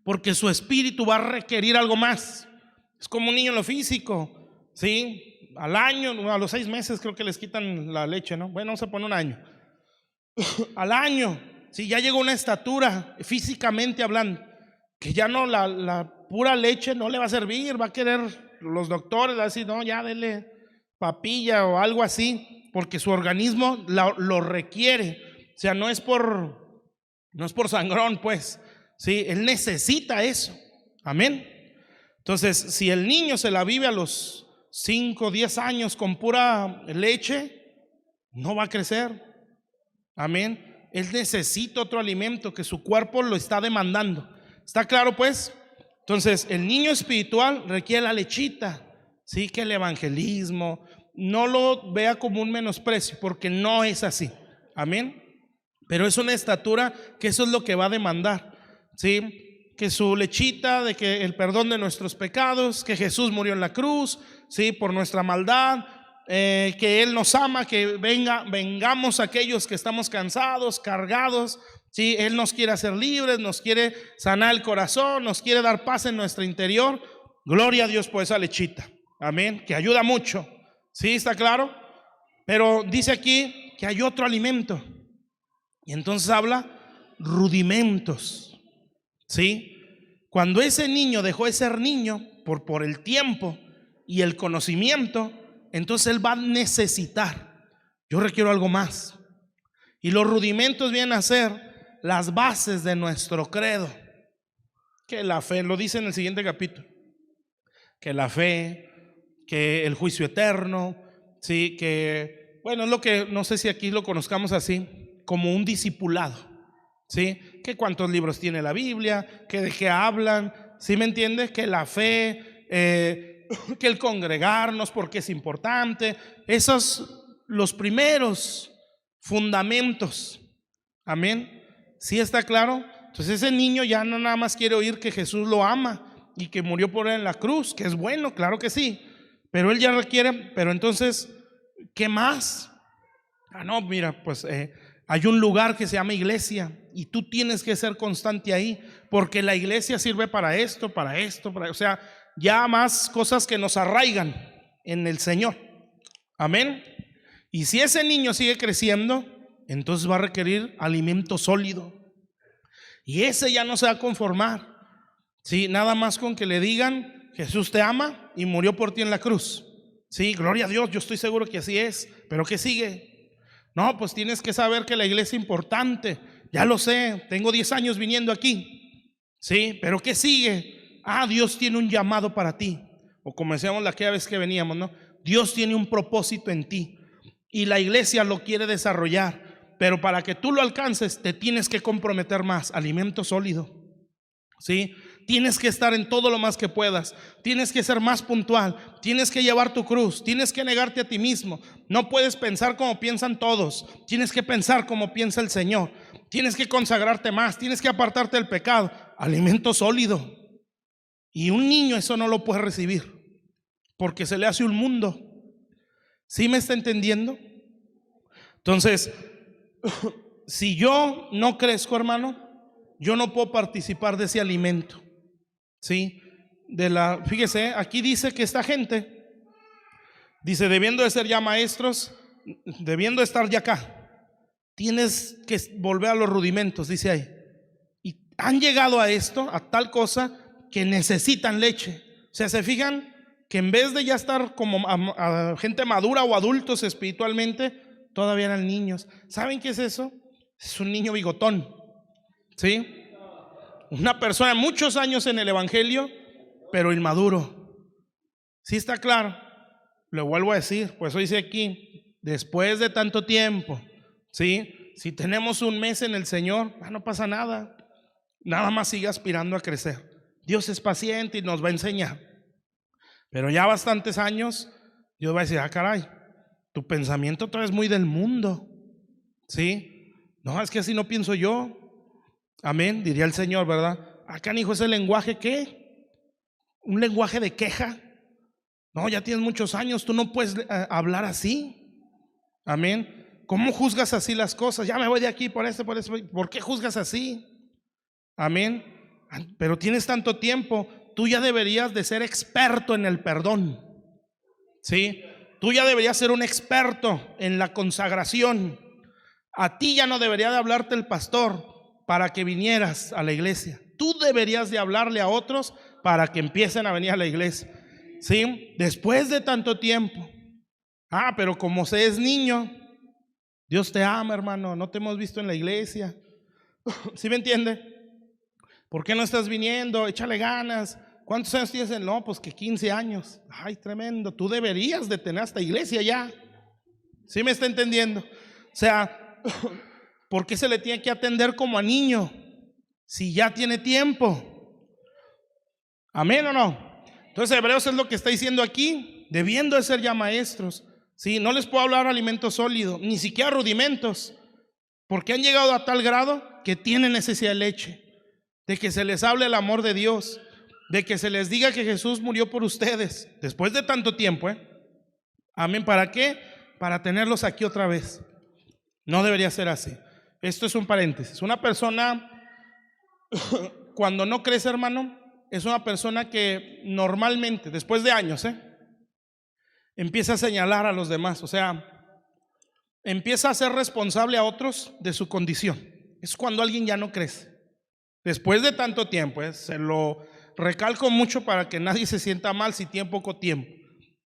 porque su espíritu va a requerir algo más. Es como un niño en lo físico, ¿sí? Al año, a los 6 meses creo que les quitan la leche, ¿no? Bueno, vamos a poner un año. Al año, si ya llegó a una estatura físicamente hablando, que ya no, la pura leche no le va a servir, va a querer los doctores así, no, ya dele papilla o algo así, porque su organismo lo requiere. O sea, no es por sangrón, pues, sí, él necesita eso, amén. Entonces, si el niño se la vive a los 5, 10 años con pura leche, no va a crecer, amén. Él necesita otro alimento que su cuerpo lo está demandando. ¿Está claro, pues? Entonces, el niño espiritual requiere la lechita, sí, que el evangelismo, no lo vea como un menosprecio, porque no es así, amén. Pero es una estatura que eso es lo que va a demandar, ¿sí? Que su lechita, de que el perdón de nuestros pecados, que Jesús murió en la cruz, ¿sí? Por nuestra maldad, que Él nos ama, que vengamos aquellos que estamos cansados, cargados, ¿sí? Él nos quiere hacer libres, nos quiere sanar el corazón, nos quiere dar paz en nuestro interior. Gloria a Dios por esa lechita, amén, que ayuda mucho, ¿sí? ¿Está claro? Pero dice aquí que hay otro alimento. Y entonces habla rudimentos, ¿sí? Cuando ese niño dejó de ser niño por el tiempo y el conocimiento, entonces él va a necesitar, yo requiero algo más. Y los rudimentos vienen a ser las bases de nuestro credo, que la fe, lo dice en el siguiente capítulo, que la fe, que el juicio eterno, ¿sí? Que, bueno, es lo que, no sé si aquí lo conozcamos así, como un discipulado, ¿sí? Que cuántos libros tiene la Biblia, que de qué hablan, ¿sí me entiendes? Que la fe, que el congregarnos porque es importante. Esos los primeros fundamentos, amén. ¿Sí está claro? Entonces ese niño ya no nada más quiere oír que Jesús lo ama y que murió por él en la cruz, que es bueno, claro que sí, pero él ya requiere, pero entonces, ¿qué más? No, mira, pues hay un lugar que se llama iglesia y tú tienes que ser constante ahí, porque la iglesia sirve para esto, o sea, ya más cosas que nos arraigan en el Señor, amén. Y si ese niño sigue creciendo, entonces va a requerir alimento sólido, y ese ya no se va a conformar, ¿sí? Nada más con que le digan Jesús te ama y murió por ti en la cruz, sí, gloria a Dios, yo estoy seguro que así es, pero ¿qué sigue? No, pues tienes que saber que la iglesia es importante. Ya lo sé, tengo 10 años viniendo aquí, sí, pero ¿qué sigue? Dios tiene un llamado para ti. O como decíamos la aquella vez que veníamos, ¿no? Dios tiene un propósito en ti y la iglesia lo quiere desarrollar, pero para que tú lo alcances te tienes que comprometer más, alimento sólido, ¿sí? Tienes que estar en todo lo más que puedas, tienes que ser más puntual, tienes que llevar tu cruz, tienes que negarte a ti mismo. No puedes pensar como piensan todos, tienes que pensar como piensa el Señor, tienes que consagrarte más, tienes que apartarte del pecado, alimento sólido. Y un niño eso no lo puede recibir porque se le hace un mundo. ¿Sí me está entendiendo? Entonces, si yo no crezco, hermano, yo no puedo participar de ese alimento. ¿Sí? Fíjese, aquí dice que esta gente, dice, debiendo de ser ya maestros, debiendo estar ya acá, tienes que volver a los rudimentos, dice ahí. Y han llegado a esto, a tal cosa, que necesitan leche. O sea, se fijan que en vez de ya estar como a gente madura o adultos espiritualmente, todavía eran niños. ¿Saben qué es eso? Es un niño bigotón, ¿sí? Una persona de muchos años en el evangelio, pero inmaduro. ¿Sí está claro? Lo vuelvo a decir, pues hoy dice aquí, después de tanto tiempo, ¿sí? Si tenemos un mes en el Señor, no pasa nada. Nada más sigue aspirando a crecer. Dios es paciente y nos va a enseñar. Pero ya bastantes años, Dios va a decir, caray, tu pensamiento todavía es muy del mundo, ¿sí? No, es que así no pienso yo. Amén, diría el Señor, ¿verdad? Acá, hijo, ese lenguaje, ¿qué? Un lenguaje de queja. No, ya tienes muchos años, tú no puedes hablar así. Amén. ¿Cómo juzgas así las cosas? Ya me voy de aquí por eso. ¿Por qué juzgas así? Amén. Pero tienes tanto tiempo, tú ya deberías de ser experto en el perdón. ¿Sí? Tú ya deberías ser un experto en la consagración. A ti ya no debería de hablarte el pastor para que vinieras a la iglesia. Tú deberías de hablarle a otros para que empiecen a venir a la iglesia. ¿Sí? Después de tanto tiempo. Pero como se es niño, Dios te ama, hermano, no te hemos visto en la iglesia. ¿Sí me entiende? ¿Por qué no estás viniendo? Échale ganas. ¿Cuántos años tienes? No, pues que 15 años. Ay, tremendo. Tú deberías de tener esta iglesia ya. ¿Sí me está entendiendo? O sea, ¿por qué se le tiene que atender como a niño si ya tiene tiempo? ¿Amén o no? Entonces Hebreos es lo que está diciendo aquí, debiendo de ser ya maestros. ¿Sí? No les puedo hablar alimento sólido, ni siquiera rudimentos, porque han llegado a tal grado que tienen necesidad de leche, de que se les hable el amor de Dios, de que se les diga que Jesús murió por ustedes después de tanto tiempo. Amén. ¿Para qué? Para tenerlos aquí otra vez. No debería ser así. Esto es un paréntesis. Una persona cuando no crece, hermano, es una persona que normalmente, después de años, empieza a señalar a los demás. O sea, empieza a ser responsable a otros de su condición. Es cuando alguien ya no crece. Después de tanto tiempo, se lo recalco mucho para que nadie se sienta mal si tiene poco tiempo.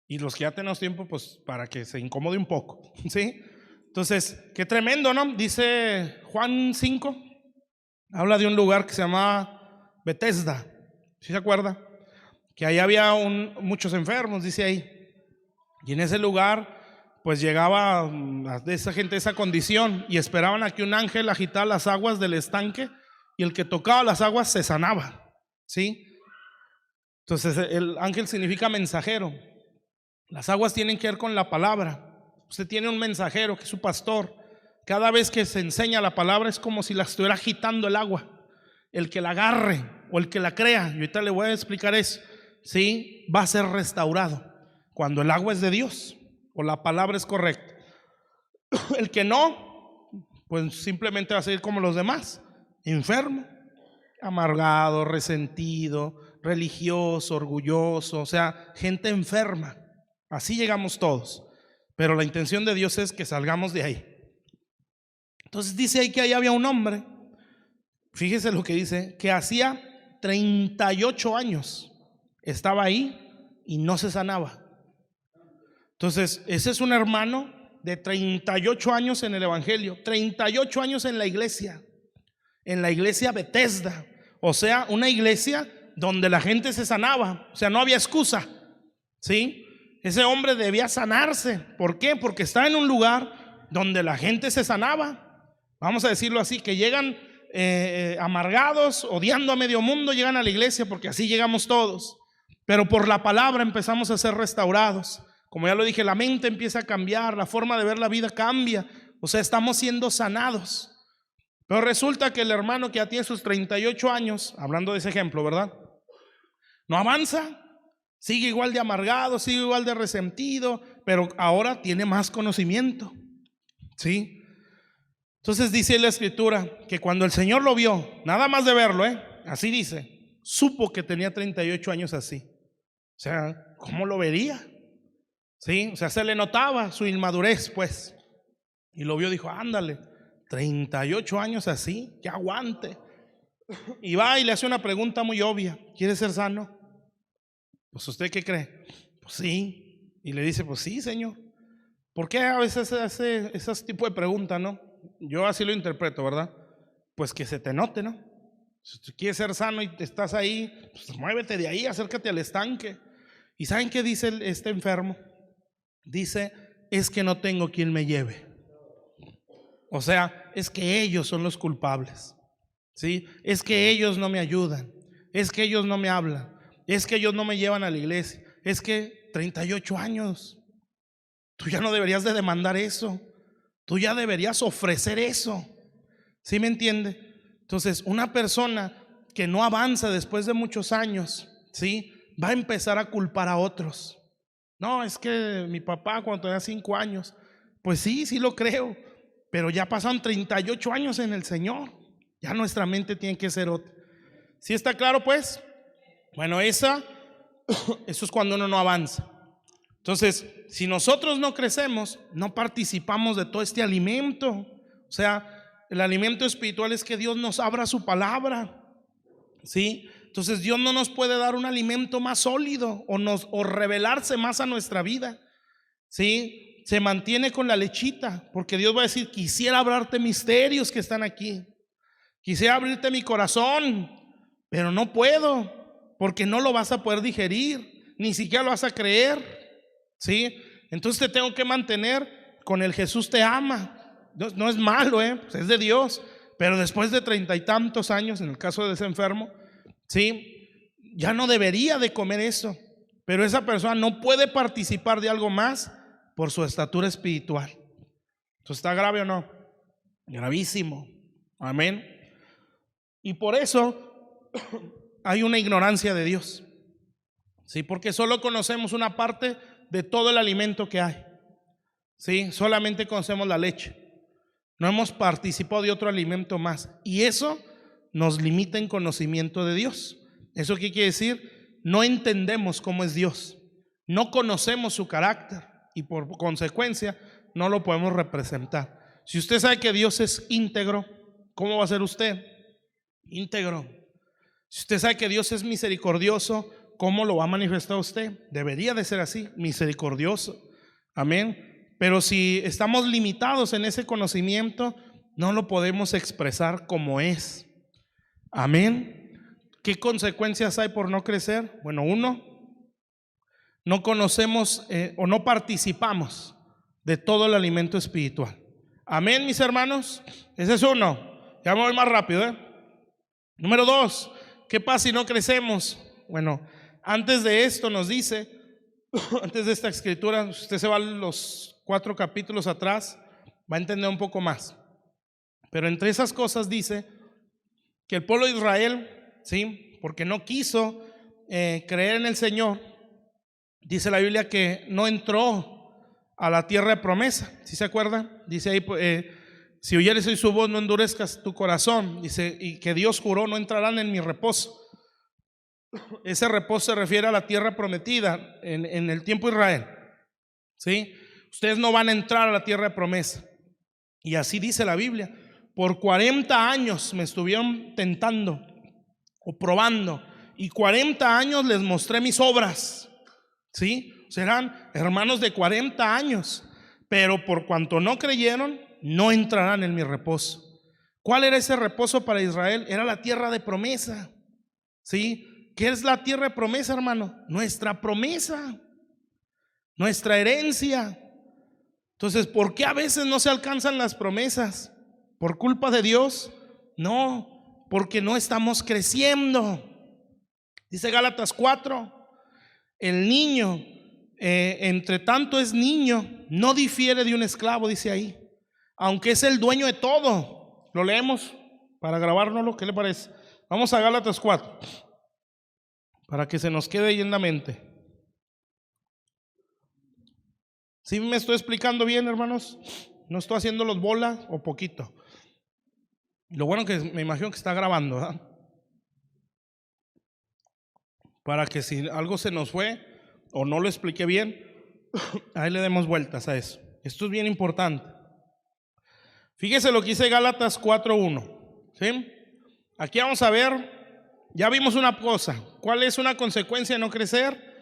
Y los que ya tenemos tiempo, pues para que se incomode un poco, ¿sí? Entonces, qué tremendo, ¿no? Dice Juan 5, habla de un lugar que se llama Bethesda. ¿Sí se acuerda? Que ahí había muchos enfermos, dice ahí. Y en ese lugar, pues llegaba de esa gente, esa condición, y esperaban a que un ángel agitara las aguas del estanque, y el que tocaba las aguas se sanaba, ¿sí? Entonces el ángel significa mensajero. Las aguas tienen que ver con la palabra. Usted tiene un mensajero que es su pastor. Cada vez que se enseña la palabra es como si la estuviera agitando el agua. El que la agarre o el que la crea, y ahorita le voy a explicar eso, ¿sí? Va a ser restaurado cuando el agua es de Dios o la palabra es correcta. El que no, pues simplemente va a seguir como los demás, enfermo, amargado, resentido, religioso, orgulloso, o sea, gente enferma. Así llegamos todos, pero la intención de Dios es que salgamos de ahí. Entonces dice ahí que ahí había un hombre, fíjese lo que dice, que hacía 38 años estaba ahí y no se sanaba. Entonces ese es un hermano de 38 años en el evangelio, 38 años en la iglesia Bethesda, o sea, una iglesia donde la gente se sanaba, o sea, no había excusa, ¿sí? Ese hombre debía sanarse. ¿Por qué? Porque está en un lugar donde la gente se sanaba. Vamos a decirlo así, que llegan amargados, odiando a medio mundo, llegan a la iglesia, porque así llegamos todos. Pero por la palabra empezamos a ser restaurados. Como ya lo dije, la mente empieza a cambiar, la forma de ver la vida cambia. O sea, estamos siendo sanados. Pero resulta que el hermano que ya tiene sus 38 años, hablando de ese ejemplo, ¿verdad? No avanza. Sigue igual de amargado, sigue igual de resentido, pero ahora tiene más conocimiento, ¿sí? Entonces dice la escritura que cuando el Señor lo vio, nada más de verlo, así dice, supo que tenía 38 años así. O sea, ¿cómo lo vería? Sí, o sea, se le notaba su inmadurez, pues. Y lo vio, dijo, ándale, 38 años así, que aguante. Y va y le hace una pregunta muy obvia: ¿quiere ser sano? Pues ¿usted qué cree? Pues sí. Y le dice, pues sí, Señor. ¿Por qué a veces hace ese tipo de preguntas, no? Yo así lo interpreto, ¿verdad? Pues que se te note, ¿no? Si tú quieres ser sano y estás ahí, pues muévete de ahí, acércate al estanque. ¿Y saben qué dice este enfermo? Dice, es que no tengo quien me lleve. O sea, es que ellos son los culpables, ¿sí? Es que ellos no me ayudan, es que ellos no me hablan, es que ellos no me llevan a la iglesia. Es que 38 años, tú ya no deberías de demandar eso, tú ya deberías ofrecer eso. ¿Sí me entiende? Entonces, una persona que no avanza después de muchos años, ¿sí?, va a empezar a culpar a otros. No, es que mi papá cuando tenía 5 años, pues sí, sí lo creo, pero ya pasaron 38 años en el Señor. Ya nuestra mente tiene que ser otra. ¿Sí está claro, pues? Bueno, eso es cuando uno no avanza. Entonces, si nosotros no crecemos, no participamos de todo este alimento. O sea, el alimento espiritual es que Dios nos abra su palabra, ¿sí? Entonces Dios no nos puede dar un alimento más sólido o revelarse más a nuestra vida, ¿sí? Se mantiene con la lechita, porque Dios va a decir, quisiera hablarte misterios que están aquí, quisiera abrirte mi corazón, pero no puedo, porque no lo vas a poder digerir, ni siquiera lo vas a creer, ¿sí? Entonces te tengo que mantener con el Jesús te ama. No es malo, pues es de Dios. Pero después de 30 y tantos años, en el caso de ese enfermo, ¿sí?, ya no debería de comer eso. Pero esa persona no puede participar de algo más por su estatura espiritual. ¿Esto está grave o no? Gravísimo. Amén. Y por eso hay una ignorancia de Dios, ¿sí? Porque solo conocemos una parte de todo el alimento que hay, ¿sí? Solamente conocemos la leche. No hemos participado de otro alimento más. Y eso nos limita en conocimiento de Dios. ¿Eso qué quiere decir? No entendemos cómo es Dios. No conocemos su carácter y por consecuencia no lo podemos representar. Si usted sabe que Dios es íntegro, ¿cómo va a ser usted? Íntegro. Si usted sabe que Dios es misericordioso, ¿cómo lo va a manifestar usted? Debería de ser así, misericordioso. Amén. Pero si estamos limitados en ese conocimiento, no lo podemos expresar como es. Amén. ¿Qué consecuencias hay por no crecer? Bueno, uno, no conocemos o no participamos de todo el alimento espiritual. Amén, mis hermanos. Ese es uno. Ya me voy más rápido, Número dos, ¿qué pasa si no crecemos? Bueno, antes de esto nos dice, antes de esta escritura, usted se va a los 4 capítulos atrás, va a entender un poco más. Pero entre esas cosas dice que el pueblo de Israel, ¿sí?, porque no quiso creer en el Señor, dice la Biblia que no entró a la tierra de promesa. ¿Sí se acuerda? Dice ahí, si oyeres hoy su voz, no endurezcas tu corazón. Dice, y que Dios juró, no entrarán en mi reposo. Ese reposo se refiere a la tierra prometida en el tiempo de Israel, ¿sí? Ustedes no van a entrar a la tierra de promesa. Y así dice la Biblia. Por 40 años me estuvieron tentando o probando, y 40 años les mostré mis obras, ¿sí? Serán hermanos de 40 años, pero por cuanto no creyeron, no entrarán en mi reposo. ¿Cuál era ese reposo para Israel? Era la tierra de promesa, ¿sí? ¿Qué es la tierra de promesa, hermano? Nuestra promesa, nuestra herencia. Entonces, ¿por qué a veces no se alcanzan las promesas? ¿Por culpa de Dios? No, porque no estamos creciendo. Dice Gálatas 4, el niño, entre tanto es niño, no difiere de un esclavo, dice ahí, aunque es el dueño de todo. Lo leemos para grabárnoslo, ¿qué le parece? Vamos a Gálatas 4, para que se nos quede ahí en la mente. ¿Sí me estoy explicando bien, hermanos? ¿No estoy haciéndolos bola o poquito? Lo bueno que me imagino que está grabando, ¿verdad? Para que si algo se nos fue o no lo expliqué bien, ahí le demos vueltas a eso. Esto es bien importante. Fíjese lo que dice Gálatas 4:1, ¿sí? Aquí vamos a ver, ya vimos una cosa. ¿Cuál es una consecuencia de no crecer?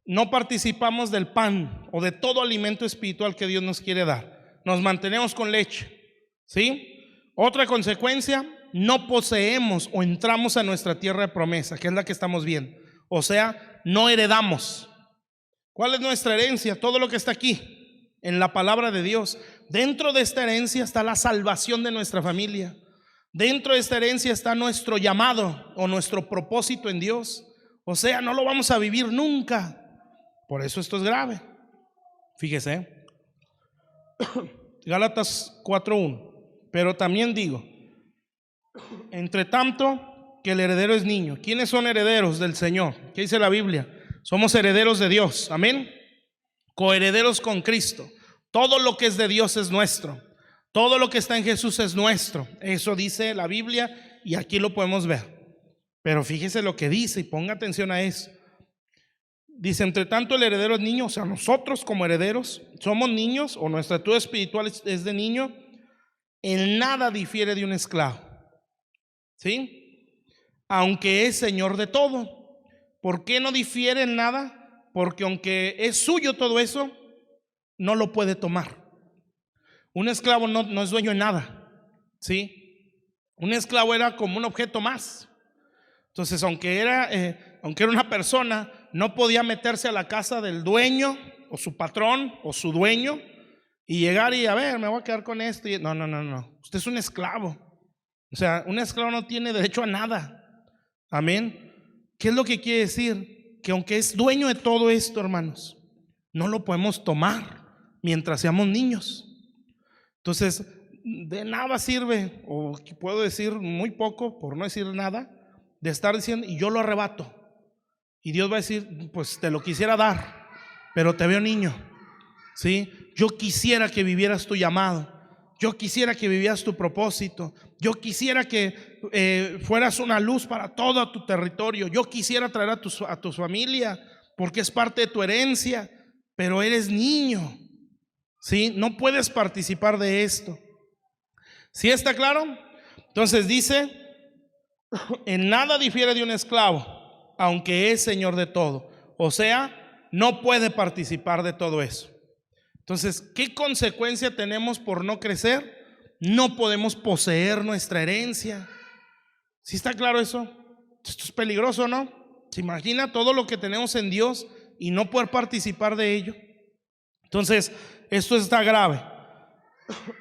No participamos del pan o de todo alimento espiritual que Dios nos quiere dar. Nos mantenemos con leche, ¿sí? Otra consecuencia, no poseemos o entramos a nuestra tierra de promesa, que es la que estamos viendo. O sea, no heredamos. ¿Cuál es nuestra herencia? Todo lo que está aquí, en la palabra de Dios. Dentro de esta herencia está la salvación de nuestra familia. Dentro de esta herencia está nuestro llamado o nuestro propósito en Dios. O sea, no lo vamos a vivir nunca. Por eso esto es grave. Fíjese, Gálatas 4:1. Pero también digo, entre tanto que el heredero es niño. ¿Quiénes son herederos del Señor? ¿Qué dice la Biblia? Somos herederos de Dios, amén. Coherederos con Cristo. Todo lo que es de Dios es nuestro. Todo lo que está en Jesús es nuestro. Eso dice la Biblia y aquí lo podemos ver. Pero fíjese lo que dice y ponga atención a eso. Dice, entre tanto el heredero es niño, o sea, nosotros como herederos somos niños, o nuestra estatura espiritual es de niño, en nada difiere de un esclavo, ¿sí? Aunque es señor de todo. ¿Por qué no difiere en nada? Porque aunque es suyo todo eso, no lo puede tomar. Un esclavo no es dueño de nada, ¿sí? Un esclavo era como un objeto más. Entonces, aunque era una persona, no podía meterse a la casa del dueño o su patrón o su dueño y llegar y a ver, me voy a quedar con esto. No. Usted es un esclavo. O sea, un esclavo no tiene derecho a nada. Amén. ¿Qué es lo que quiere decir? Que aunque es dueño de todo esto, hermanos, no lo podemos tomar mientras seamos niños. Entonces, de nada sirve, o puedo decir muy poco, por no decir nada, de estar diciendo, y yo lo arrebato. Y Dios va a decir, pues te lo quisiera dar, pero te veo niño, ¿sí? Yo quisiera que vivieras tu llamado. Yo quisiera que vivieras tu propósito. Yo quisiera que fueras una luz para todo tu territorio. Yo quisiera traer a tu familia, porque es parte de tu herencia, pero eres niño, ¿sí? No puedes participar de esto. ¿Sí está claro? Entonces dice, en nada difiere de un esclavo, aunque es señor de todo. O sea, no puede participar de todo eso. Entonces, ¿qué consecuencia tenemos por no crecer? No podemos poseer nuestra herencia. ¿Sí está claro eso? Esto es peligroso, ¿no? ¿Se imagina todo lo que tenemos en Dios y no poder participar de ello? Entonces, esto está grave.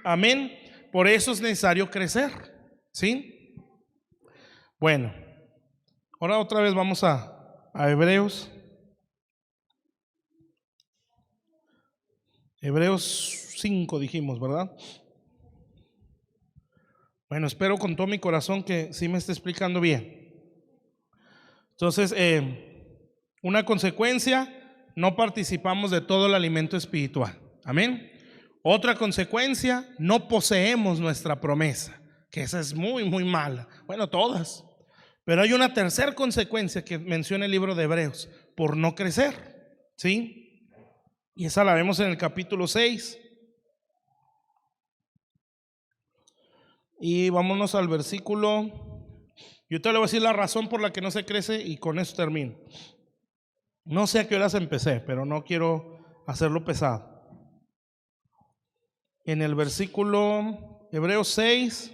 Amén. Por eso es necesario crecer, ¿sí? Bueno, ahora otra vez vamos a Hebreos. Hebreos 5 dijimos, ¿verdad? Bueno, espero con todo mi corazón que sí me esté explicando bien. Entonces, una consecuencia, no participamos de todo el alimento espiritual. Amén. Otra consecuencia, no poseemos nuestra promesa, que esa es muy, muy mala. Bueno, todas. Pero hay una tercera consecuencia que menciona el libro de Hebreos, por no crecer, ¿sí? Y esa la vemos en el capítulo 6. Y vámonos al versículo. Yo te le voy a decir la razón por la que no se crece y con eso termino. No sé a qué horas empecé, pero no quiero hacerlo pesado. En el versículo Hebreos 6,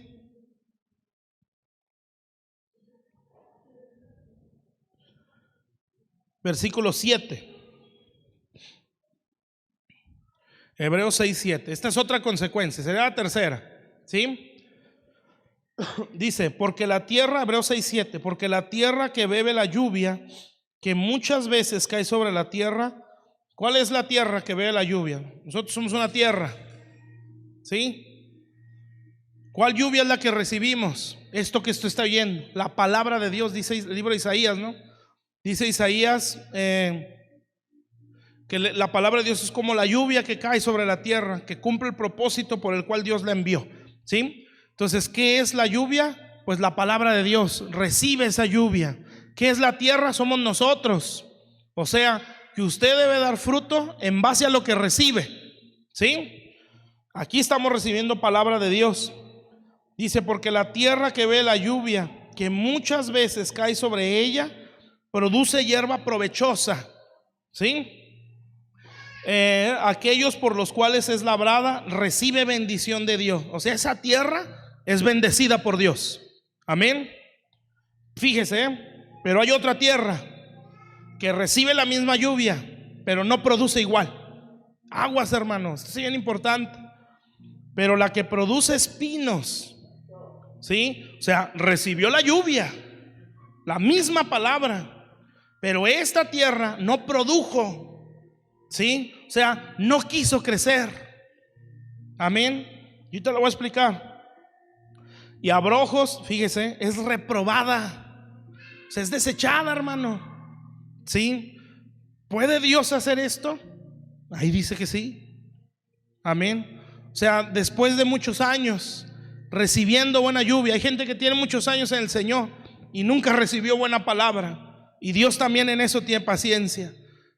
versículo 7. Hebreos 6, 7. Esta es otra consecuencia, sería la tercera, ¿sí? Dice, porque la tierra, Hebreos 6, 7, porque la tierra que bebe la lluvia, que muchas veces cae sobre la tierra. ¿Cuál es la tierra que bebe la lluvia? Nosotros somos una tierra, ¿sí? ¿Cuál lluvia es la que recibimos? Esto que esto está oyendo, la palabra de Dios, dice el libro de Isaías, ¿no? Dice Isaías que la palabra de Dios es como la lluvia que cae sobre la tierra, que cumple el propósito por el cual Dios la envió, ¿sí? Entonces, ¿qué es la lluvia? Pues la palabra de Dios. Recibe esa lluvia. ¿Qué es la tierra? Somos nosotros. O sea, que usted debe dar fruto en base a lo que recibe. ¿Sí? Aquí estamos recibiendo palabra de Dios. Dice, porque la tierra que ve la lluvia, que muchas veces cae sobre ella, produce hierba provechosa. ¿Sí? Aquellos por los cuales es labrada, recibe bendición de Dios. O sea, esa tierra es bendecida por Dios. Amén. Fíjese, pero hay otra tierra que recibe la misma lluvia, pero no produce igual. Aguas, hermanos, esto es bien importante. Pero la que produce espinos, ¿sí? O sea, recibió la lluvia, la misma palabra, pero esta tierra no produjo, ¿sí? O sea, no quiso crecer. Amén. Yo te lo voy a explicar. Y abrojos, fíjese, es reprobada, o sea, es desechada, hermano. ¿Sí? ¿Puede Dios hacer esto? Ahí dice que sí. Amén. O sea, después de muchos años recibiendo buena lluvia, hay gente que tiene muchos años en el Señor y nunca recibió buena palabra, y Dios también en eso tiene paciencia.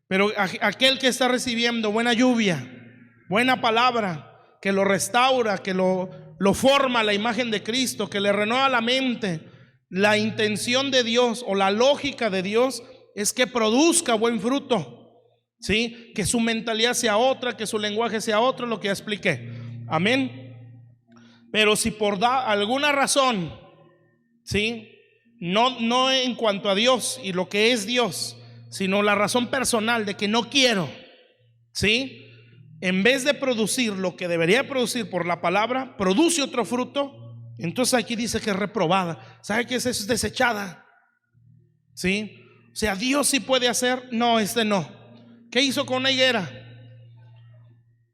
Pero aquel que está recibiendo buena lluvia, buena palabra, que lo restaura, que lo forma a la imagen de Cristo, que le renueva la mente, la intención de Dios o la lógica de Dios es que produzca buen fruto, ¿sí? Que su mentalidad sea otra, que su lenguaje sea otro, lo que ya expliqué. Amén. Pero si por alguna razón, ¿sí? No en cuanto a Dios y lo que es Dios, sino la razón personal de que no quiero, ¿sí? En vez de producir lo que debería producir por la palabra, produce otro fruto. Entonces aquí dice que es reprobada. ¿Sabe qué es eso? Es desechada. ¿Sí? O sea, Dios sí puede hacer. No, no. ¿Qué hizo con una higuera?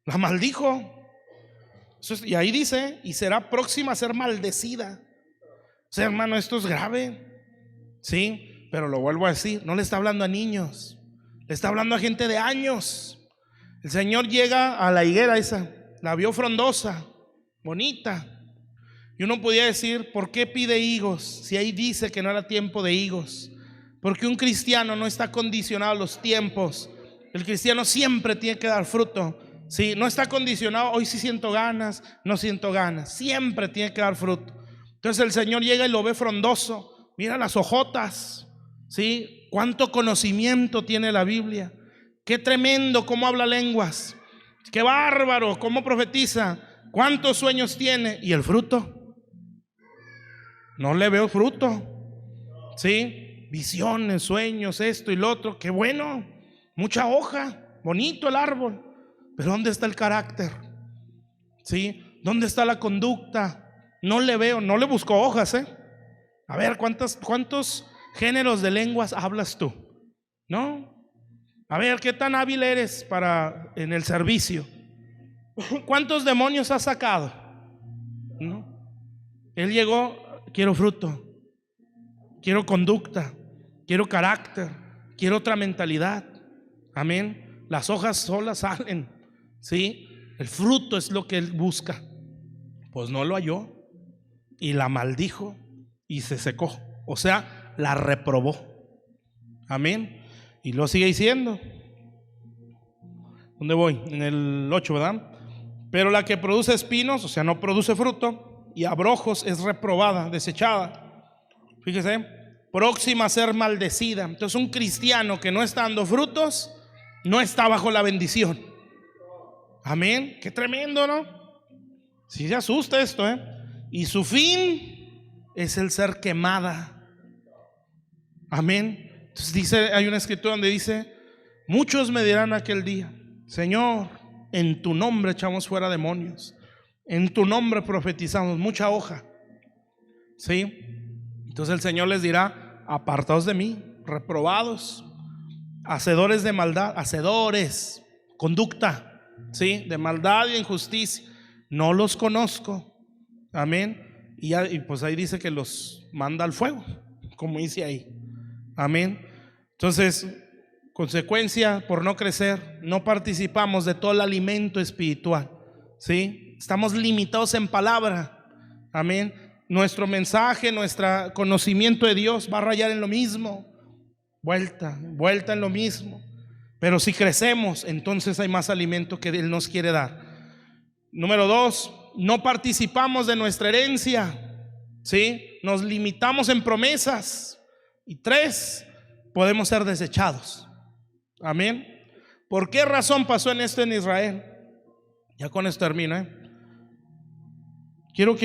La maldijo. Y ahí dice, y será próxima a ser maldecida. O sea, hermano, esto es grave. Sí, pero lo vuelvo a decir, no le está hablando a niños, le está hablando a gente de años. El Señor llega a la higuera esa, la vio frondosa, bonita, y uno podía decir, ¿por qué pide higos si ahí dice que no era tiempo de higos? Porque un cristiano no está condicionado a los tiempos. El cristiano siempre tiene que dar fruto. Sí, no está condicionado, hoy sí siento ganas, no siento ganas, siempre tiene que dar fruto. Entonces el Señor llega y lo ve frondoso, mira las hojotas, ¿sí? Cuánto conocimiento tiene la Biblia, qué tremendo cómo habla lenguas, qué bárbaro cómo profetiza, cuántos sueños tiene. Y el fruto, no le veo fruto, ¿sí? Visiones, sueños, esto y lo otro, qué bueno, mucha hoja, bonito el árbol, pero ¿dónde está el carácter? ¿Sí? ¿Dónde está la conducta? No le veo, no le busco hojas, A ver, ¿cuántos géneros de lenguas hablas tú? ¿No? A ver, ¿qué tan hábil eres en el servicio? ¿Cuántos demonios has sacado? ¿No? Él llegó, quiero fruto, quiero conducta, quiero carácter, quiero otra mentalidad. Amén. Las hojas solas salen, ¿sí? El fruto es lo que él busca. Pues no lo halló y la maldijo y se secó. O sea, la reprobó. Amén. Y lo sigue diciendo. ¿Dónde voy? En el 8, ¿verdad? Pero la que produce espinos, o sea, no produce fruto, y abrojos, es reprobada, desechada. Fíjese, próxima a ser maldecida. Entonces un cristiano que no está dando frutos no está bajo la bendición. Amén. Qué tremendo, ¿no? Si se asusta esto, Y su fin es el ser quemada. Amén. Entonces dice, hay una escritura donde dice, muchos me dirán aquel día, Señor, en tu nombre echamos fuera demonios, en tu nombre profetizamos, mucha hoja, ¿sí? Entonces el Señor les dirá, apartaos de mí, reprobados, hacedores de maldad, hacedores, conducta, ¿sí? De maldad y injusticia, no los conozco. Amén. Y pues ahí dice que los manda al fuego, como dice ahí. Amén. Entonces, consecuencia, por no crecer, no participamos de todo el alimento espiritual, ¿sí? Estamos limitados en palabra. Amén. Nuestro mensaje, nuestro conocimiento de Dios va a rayar en lo mismo, vuelta en lo mismo. Pero si crecemos, entonces hay más alimento que Él nos quiere dar. Número 2, no participamos de nuestra herencia, ¿sí? Nos limitamos en promesas. Y 3, podemos ser desechados. Amén. ¿Por qué razón pasó en esto en Israel? Ya con esto termino. Quiero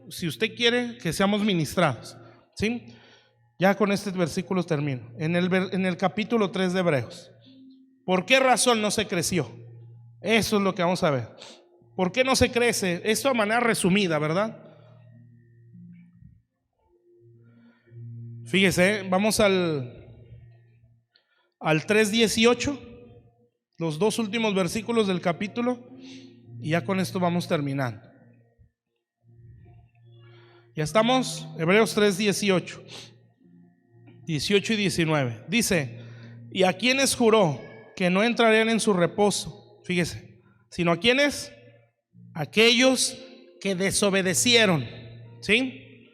si usted quiere, que seamos ministrados, ¿sí? Ya con estos versículos termino. En el capítulo 3 de Hebreos, ¿por qué razón no se creció? Eso es lo que vamos a ver. ¿Por qué no se crece? Esto de manera resumida, ¿verdad? Fíjese, vamos al 3:18, los 2 últimos versículos del capítulo, y ya con esto vamos terminando. Ya estamos, Hebreos 3:18, 18 y 19. Dice: y a quienes juró que no entrarían en su reposo, fíjese, sino a quienes, aquellos que desobedecieron, ¿sí?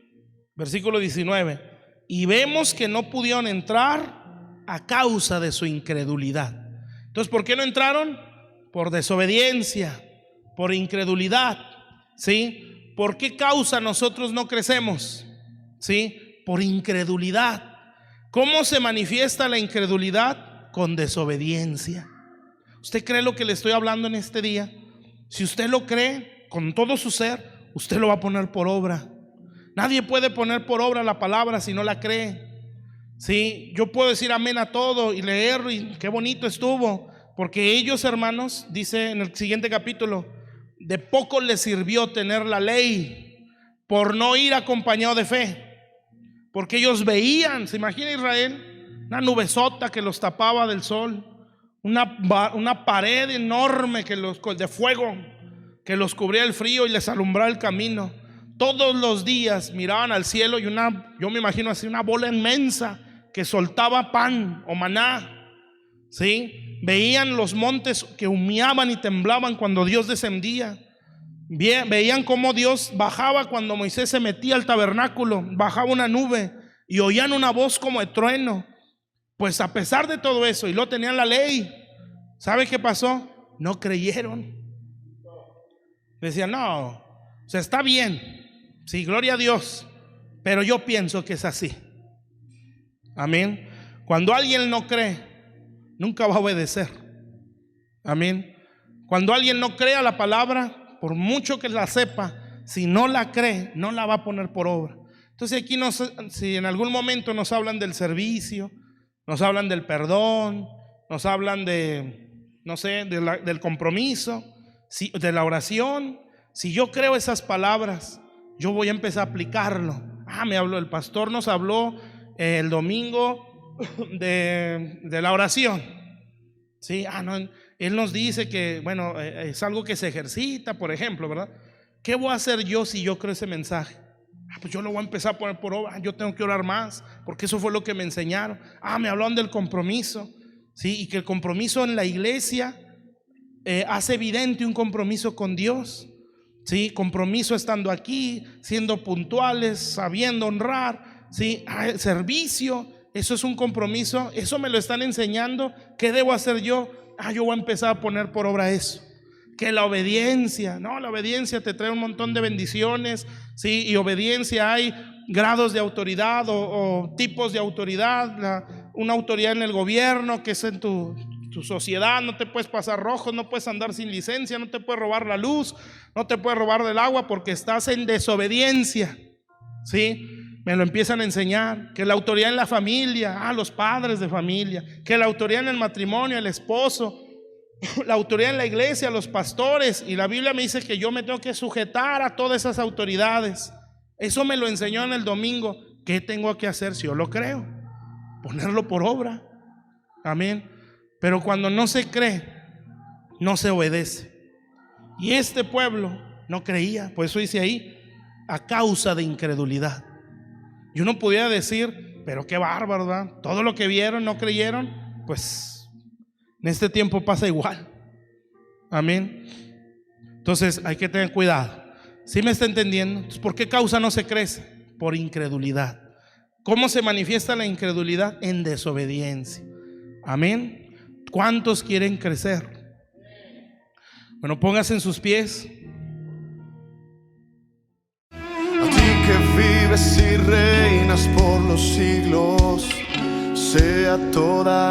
Versículo 19. Y vemos que no pudieron entrar a causa de su incredulidad. Entonces, ¿por qué no entraron? Por desobediencia, por incredulidad, ¿sí? ¿Por qué causa nosotros no crecemos? ¿Sí? Por incredulidad. ¿Cómo se manifiesta la incredulidad? Con desobediencia. ¿Usted cree lo que le estoy hablando en este día? Si usted lo cree con todo su ser, usted lo va a poner por obra. Nadie puede poner por obra la palabra si no la cree. Sí, yo puedo decir amén a todo y leer y qué bonito estuvo, porque ellos, hermanos, dice en el siguiente capítulo, de poco les sirvió tener la ley por no ir acompañado de fe, porque ellos veían, se imagina Israel, una nubesota que los tapaba del sol, una pared enorme de fuego que los cubría el frío y les alumbraba el camino. Todos los días miraban al cielo y yo me imagino así, una bola inmensa que soltaba pan o maná, ¿sí? Veían los montes que humeaban y temblaban cuando Dios descendía. Veían cómo Dios bajaba cuando Moisés se metía al tabernáculo, bajaba una nube y oían una voz como de trueno. Pues a pesar de todo eso, y lo tenían la ley, ¿sabe qué pasó? No creyeron. Decían, no, o sea, está bien, sí, gloria a Dios, pero yo pienso que es así. Amén. Cuando alguien no cree, nunca va a obedecer. Amén. Cuando alguien no cree a la palabra, por mucho que la sepa, si no la cree, no la va a poner por obra. Entonces aquí si en algún momento nos hablan del servicio, nos hablan del perdón, nos hablan del compromiso, de la oración. Si yo creo esas palabras, yo voy a empezar a aplicarlo. El pastor nos habló el domingo de la oración. Sí, él nos dice que, bueno, es algo que se ejercita, por ejemplo, ¿verdad? ¿Qué voy a hacer yo si yo creo ese mensaje? Pues yo lo voy a empezar a poner por obra. Yo tengo que orar más, porque eso fue lo que me enseñaron. Me hablaron del compromiso, sí, y que el compromiso en la iglesia hace evidente un compromiso con Dios, sí, compromiso estando aquí, siendo puntuales, sabiendo honrar, sí, servicio. Eso es un compromiso. Eso me lo están enseñando. ¿Qué debo hacer yo? Yo voy a empezar a poner por obra eso. Que la obediencia, la obediencia te trae un montón de bendiciones, sí, y obediencia hay grados de autoridad o tipos de autoridad. Una autoridad en el gobierno, que es en tu sociedad. No te puedes pasar rojo, no puedes andar sin licencia, no te puedes robar la luz, no te puedes robar del agua porque estás en desobediencia, sí. Me lo empiezan a enseñar. Que la autoridad en la familia, los padres de familia. Que la autoridad en el matrimonio, el esposo. La autoridad en la iglesia, los pastores. Y la Biblia me dice que yo me tengo que sujetar a todas esas autoridades. Eso me lo enseñó en el domingo. ¿Qué tengo que hacer si yo lo creo? Ponerlo por obra. Amén. Pero cuando no se cree, no se obedece. Y este pueblo no creía. Por eso dice ahí, a causa de incredulidad. Yo no podía decir, pero qué bárbaro, ¿verdad? Todo lo que vieron no creyeron. Pues en este tiempo pasa igual. Amén. Entonces hay que tener cuidado. ¿Sí me está entendiendo? Entonces, ¿por qué causa no se crece? Por incredulidad. ¿Cómo se manifiesta la incredulidad? En desobediencia. Amén. ¿Cuántos quieren crecer? Bueno, póngase en sus pies. A ti que vives y reinas por los siglos, sea toda